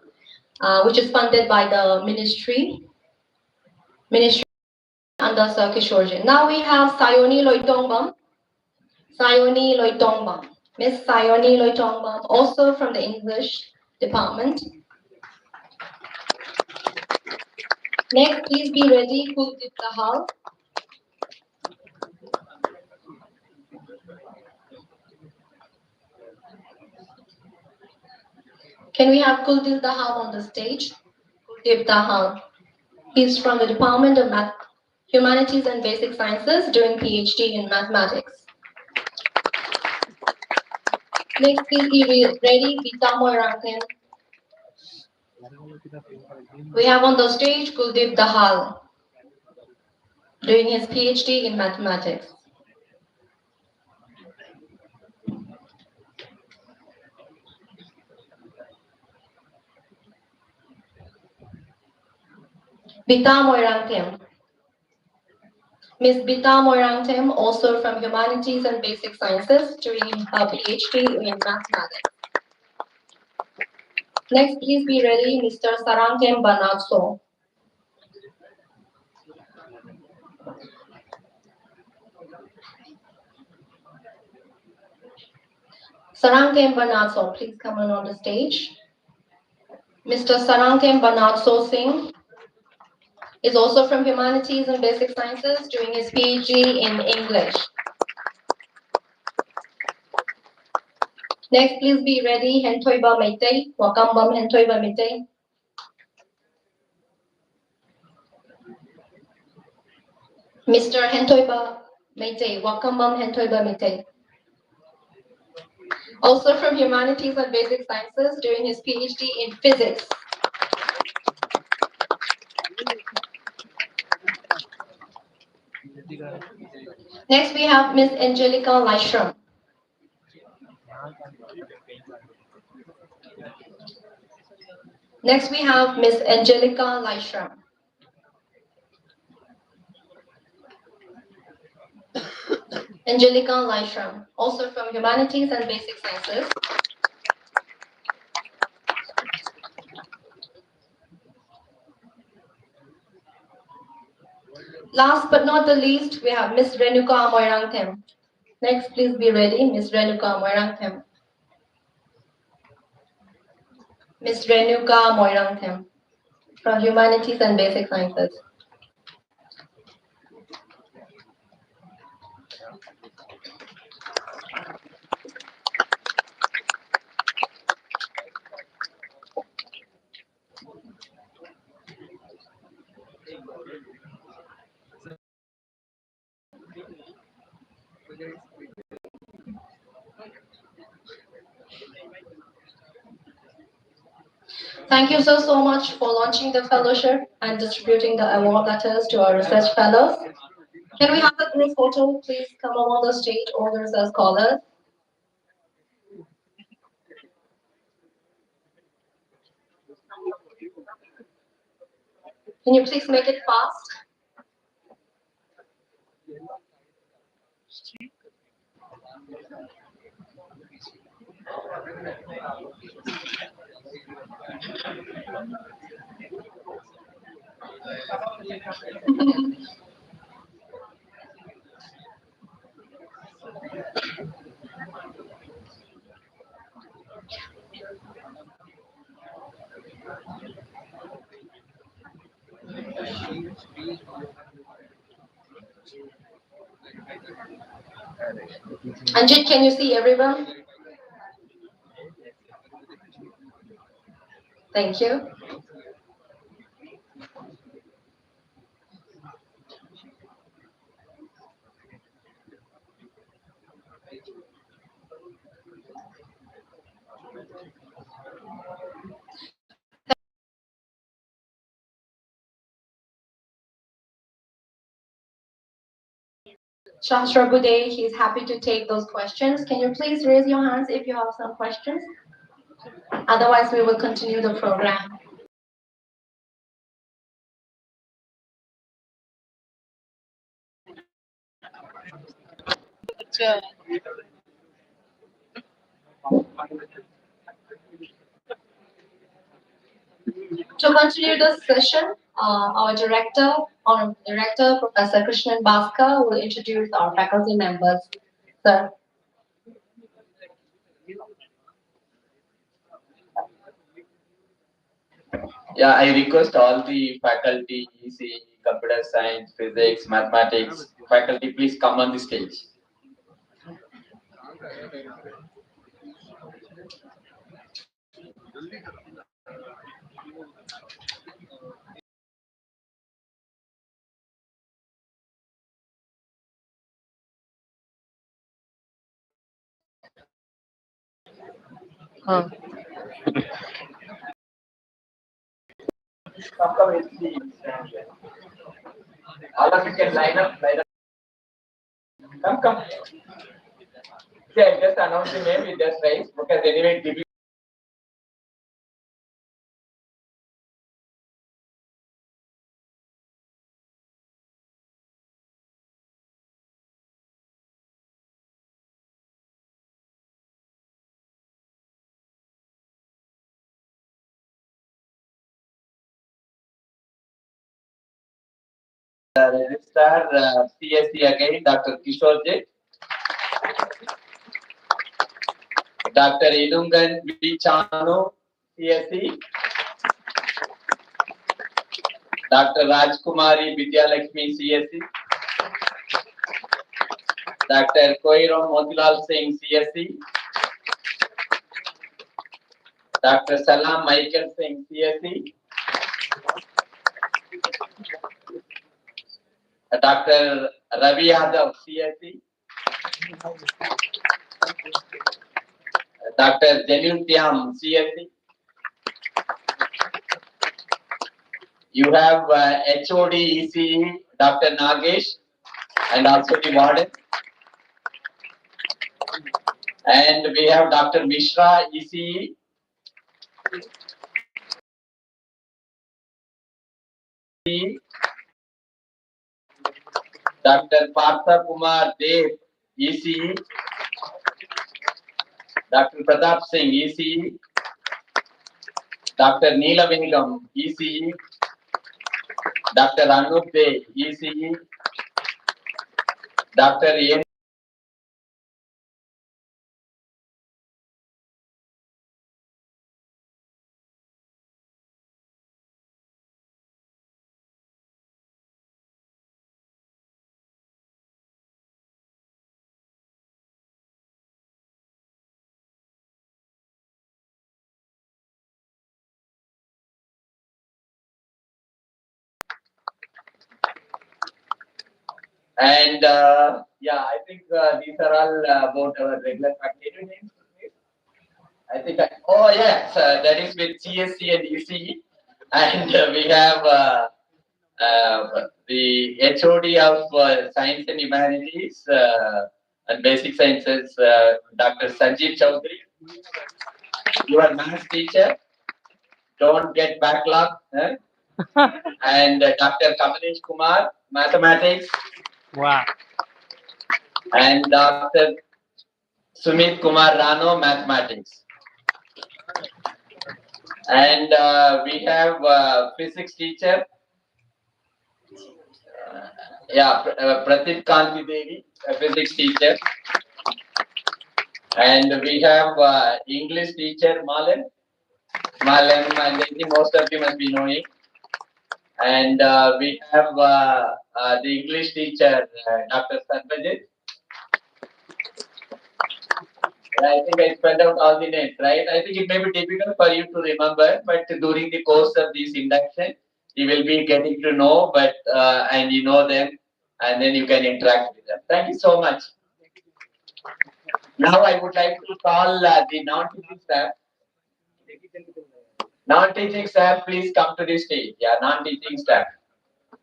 Speaker 1: which is funded by the Ministry under Sir Kishorji. Now we have Sayoni Loitongbam. Sayoni Loitongbam. Miss Sayoni Loitongbam, also from the English department. Next, please be ready, Kuldeep Dahal. Can we have Kuldeep Dahal on the stage? Kuldeep Dahal. He's from the Department of Humanities and Basic Sciences, doing PhD in Mathematics. Next, please be ready, b.tach Moirangten. We have on the stage Kuldeep Dahal, doing his PhD in Mathematics. b.tach Moirangten. Miss b.tach Moirangten, also from Humanities and Basic Sciences, doing her PhD in Mathematics. Next, please be ready, Mr. Sarangkem Banatso. Sarangkem Banatso, please come on the stage. Mr. Sarangkem Banatso Singh is also from Humanities and Basic Sciences, doing his PhD in English. Next, please be ready, Hentoiba Meitei, Wakambam Hentoiba Meitei. Mr. Hentoiba Meitei, Wakambam Hentoiba Meitei. Also from Humanities and Basic Sciences, doing his PhD in Physics. Next, we have Miss Angelica Lyshram. Next, we have Miss Angelica Lyshram. Angelica Lyshram, also from Humanities and Basic Sciences. Last but not the least, we have Miss Renuka Moirangthem. Next, please be ready, Miss Renuka Moirangthem. Miss Renuka Moirangthem from Humanities and Basic Sciences. Thank you so much for launching the fellowship and distributing the award letters to our research fellows. Can we have the group photo? Please come on the stage, all the research scholars. Can you please make it fast? Anjit, can you see everyone? Thank you. Shastra Bude, he's happy to take those questions. Can you please raise your hands if you have some questions? Otherwise, we will continue the program. To continue the session, our director, Professor Krishnan Bhaskar, will introduce our faculty members. Sir.
Speaker 2: Yeah, I request all the faculty, EC, computer science, physics, mathematics, faculty, please come on the stage. All of you can line up. Come. See, I just announced the name, you just raise, because anyway, Registrar CSC again, Dr. Kishore J. Dr. Ilungan V. Chanu, CSC. Dr. Rajkumari Vidyalakshmi, CSC. Dr. Koiram Motilal Singh, CSC. Dr. Salam Michael Singh, CSE. Dr. Ravi Yadav, CSE. Dr. Janil Tiam, CSE. You have HOD ECE, Dr. Nagesh, and also the warden. And we have Dr. Mishra, ECE. Dr. Partha Kumar Dev, ECE. Dr. Pratap Singh, ECE. Dr. Neela Vengam, ECE. Dr. Anup De, ECE. Dr. N. And yeah, I think these are all about our regular faculty names. I think, oh yes, that is with CSC and ECE. And we have the HOD of Science and Humanities and Basic Sciences, Dr. Sanjeev Chaudhary. Your maths teacher, don't get backlog. And Dr. Kamalesh Kumar, Mathematics.
Speaker 4: Wow.
Speaker 2: And Dr. Sumit Kumar Rano, Mathematics. And we have Physics teacher. Pratip Kanti Devi, a Physics teacher. And we have English teacher, Malan, and I think most of you must be knowing. And we have the English teacher, Dr. Sarvajit. I think I spelled out all the names, right? I think it may be difficult for you to remember, but during the course of this induction, you will be getting to know, and you know them, and then you can interact with them. Thank you so much. Now I would like to call the non-teaching staff. Non-teaching staff, please come to the stage. Yeah, non-teaching staff.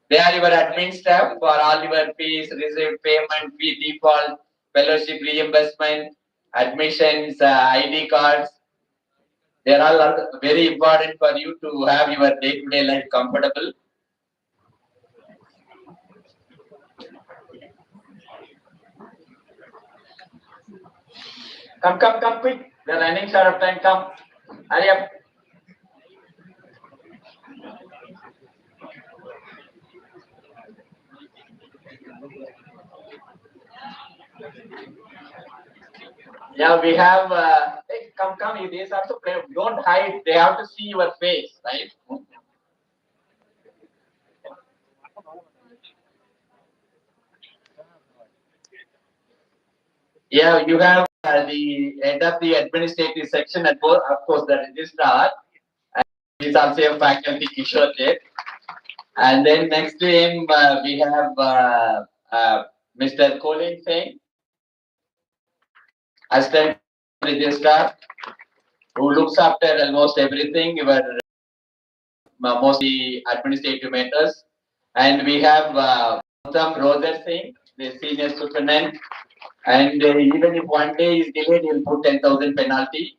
Speaker 2: They are your admin staff for all your fees, received payment, fee default, fellowship reimbursement, admissions, ID cards. They are all very important for you to have your day-to-day life comfortable. Come quick. We are running short of time. Come. Hurry up. Yeah, we have. Hey, come. These are to play. Don't hide. They have to see your face, right? Yeah, you have the head of the administrative section at both, of course, the registrar. And he's also a faculty, Kishore Dev. And then next to him, we have Mr. Colin Singh, assistant registrar, who looks after almost everything, your mostly administrative matters. And we have Uttam Roger Singh, the senior superintendent. And even if one day is delayed, he'll put 10,000 penalty.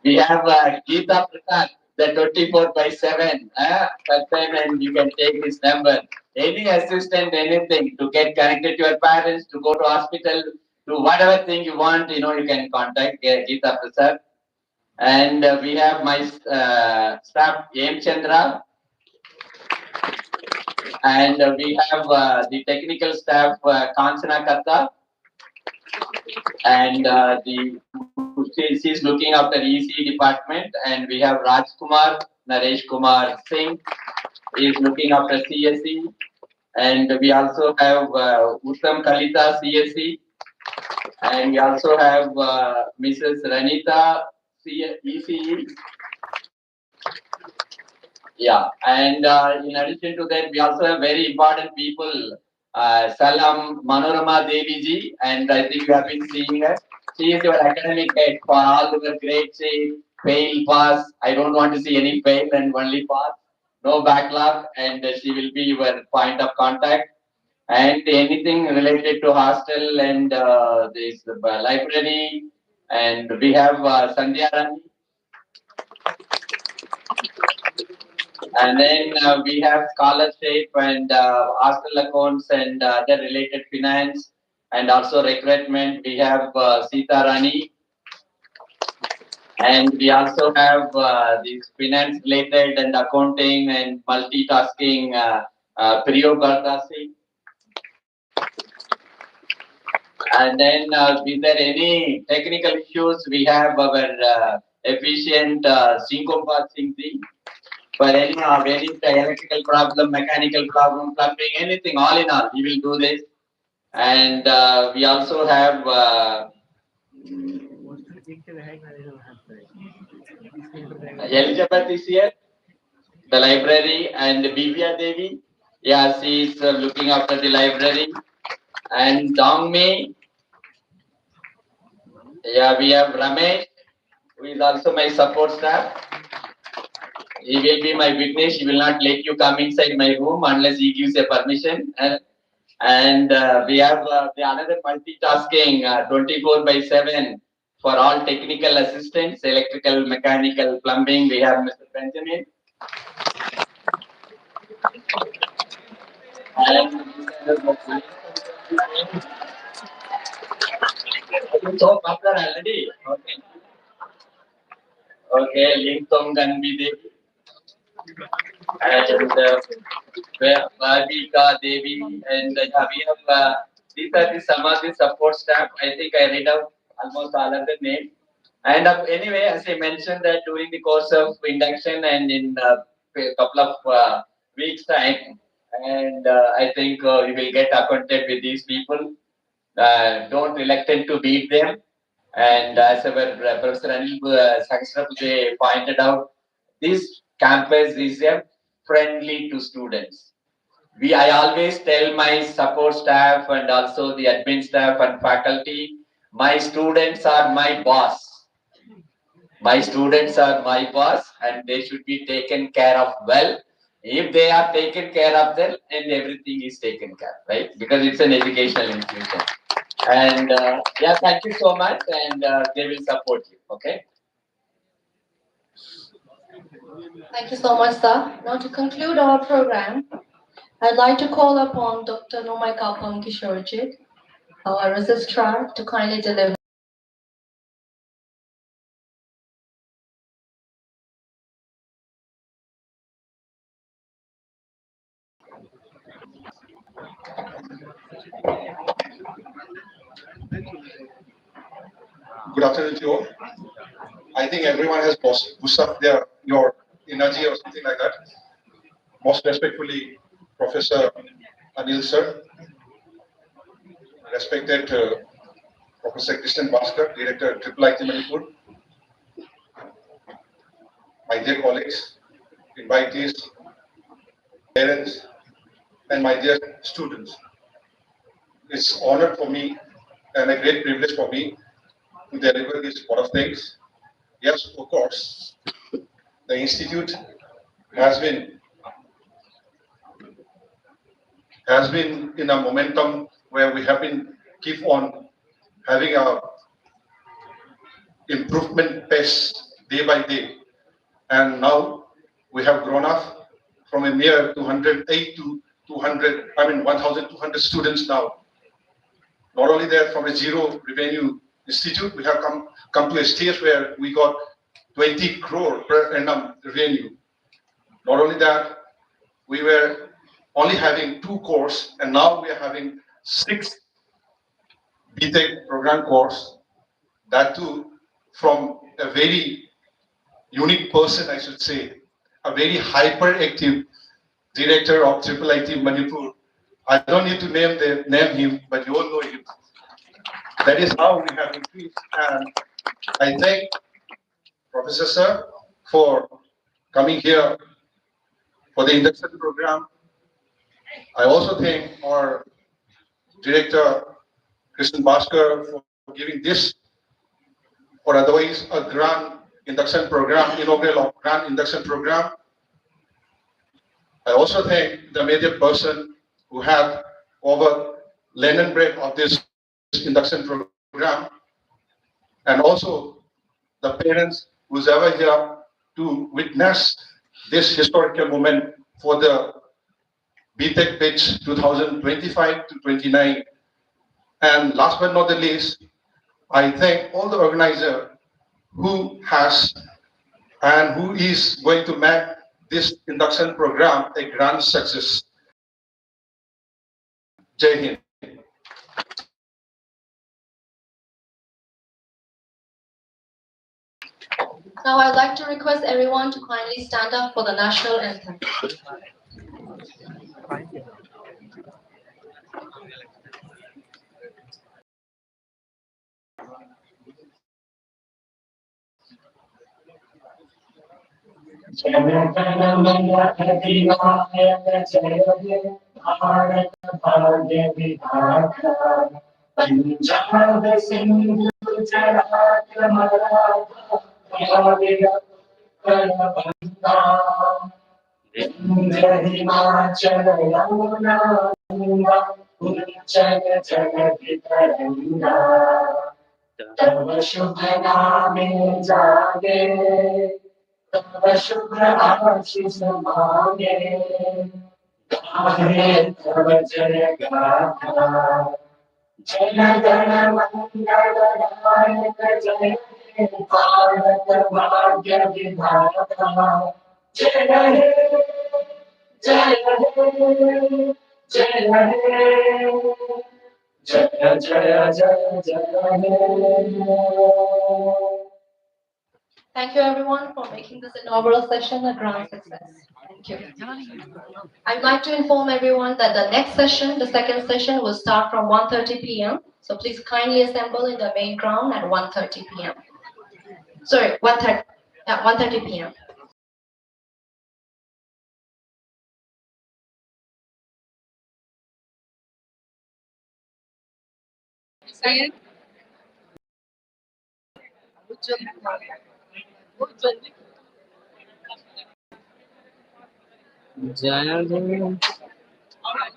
Speaker 2: We have Geeta Prasad, the 24/7 person, and you can take his number. Any assistant, anything to get connected to your parents, to go to hospital, to whatever thing you want, you can contact Geeta Prasad. And we have my staff, M. Chandra. And we have the technical staff, Kanchana Katta. And she's looking after EC department. And we have Rajkumar, Naresh Kumar Singh is looking after CSE. And we also have Uttam Kalita, CSE. And we also have Mrs. Ranita ECE. Yeah, and in addition to that, we also have very important people, Salam Manorama Devi ji, and I think you have been seeing her. She is your academic head for all your grades, fail, pass. I don't want to see any fail and only pass. No backlog, and she will be your point of contact. And anything related to hostel and this library, and we have Sandhya Rani. And then we have scholarship and hostel accounts and other related finance and also recruitment. We have Sita Rani, and we also have this finance related and accounting and multitasking Priyo Bardasi. And then if there any technical issues, we have our efficient Sinkumpa Singh ji. For any electrical problem, mechanical problem, plumbing, anything, all in all, we will do this. And we also have Elizabeth is here, the library, and Bivya Devi. Yeah, she is looking after the library. And Dongmei. Yeah, we have Ramesh, who is also my support staff. He will be my witness. He will not let you come inside my room unless he gives a permission. And we have the another multitasking 24/7 for all technical assistance, electrical, mechanical, plumbing. We have Mr. Benjamin. And so after already. Okay. Okay, Ling Tong can be there. And Bhavika Devi, and we have these are the some of the support staff. I think I read out almost all of the names. And anyway, as I mentioned that during the course of induction and in a couple of weeks time, and I think you will get acquainted with these people. Don't reluctant to beat them. And as our Professor Anil Sakshrapuje pointed out, this campus is a friendly to students. I always tell my support staff and also the admin staff and faculty, my students are my boss. My students are my boss and they should be taken care of well. If they are taken care of them, and everything is taken care, right? Because it's an educational institution. And yeah, thank you so much, and they will support you. Okay.
Speaker 1: Thank you so much, sir. Now to conclude our program, I'd like to call upon Dr. Nomai Kapam Kishorjit, our registrar, to kindly deliver.
Speaker 4: Good afternoon to you all. I think everyone has pushed up your energy or something like that. Most respectfully, Professor Anil sir, respected Professor Krishnan Bhaskar, Director Triple IT Manipur, my dear colleagues, invitees, parents, and my dear students. It's an honor for me and a great privilege for me to deliver this lot of things. Yes, of course, the institute has been in a momentum where we have been keep on having a improvement pace day by day, and now we have grown up from a mere 208 to 200. 1,200 students now. Not only that, from a zero revenue institute, we have come to a stage where we got 20 crore per annum revenue. Not only that, we were only having 2 courses, and now we are having 6 b.tach program course. That too from a very unique person, I should say, a very hyperactive director of Triple IT Manipur. I don't need to name him, but you all know him. That is how we have increased, and I thank Professor Sir, for coming here for the induction program. I also thank our director, Krishnan Bhaskar, for giving this or otherwise a grand induction program, inaugural grand induction program. I also thank the major person who had over length and breadth of this induction program, and also the parents who's ever here to witness this historical moment for the b.tach pitch 2025 to 29. And last but not the least, I thank all the organizer who has and who is going to make this induction program a grand success. Jai Hind.
Speaker 1: Now I'd like to request everyone to kindly stand up for the national anthem.
Speaker 5: तव शुभ नामे जागे तव शुभ आशीष मांगे गाहे तव जय गाथा जन गण मंगल दायक जय हे भारत भाग्य विधाता जय हे जय हे जय हे जय जय जय जय हे।
Speaker 1: Thank you everyone for making this inaugural session a grand success. Thank you. I'd like to inform everyone that the next session, the second session, will start from 1:30 p.m. So please kindly assemble in the main ground at 1:30 p.m. Sorry, 1:30 p.m.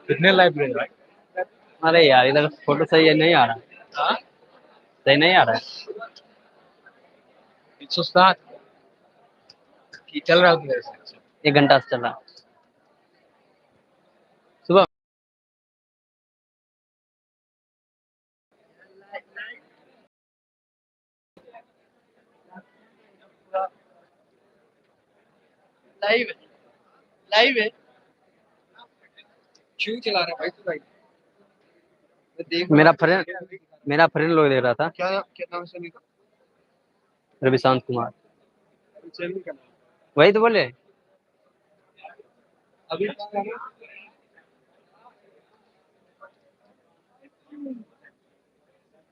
Speaker 5: कितने library भाई? अरे यार इधर photo सही है नहीं आ रहा। सही नहीं आ रहा है। 107 चल रहा है 1 घंटा से चल रहा। सुबह लाइव है क्यों चला रहा भाई तू भाई? मेरा फ्रेंड लोग देख रहा था। क्या नाम है सनी का? रविशांत कुमार। वही तो बोले अभी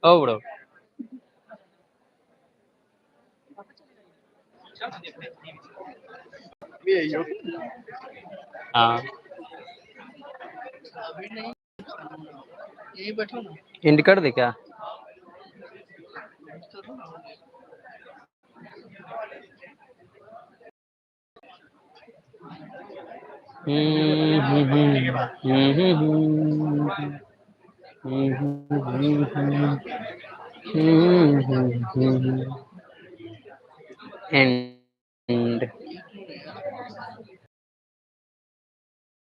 Speaker 5: ओ ब्रो हाँ यही बैठो ना इंड कर दे क्या? एंड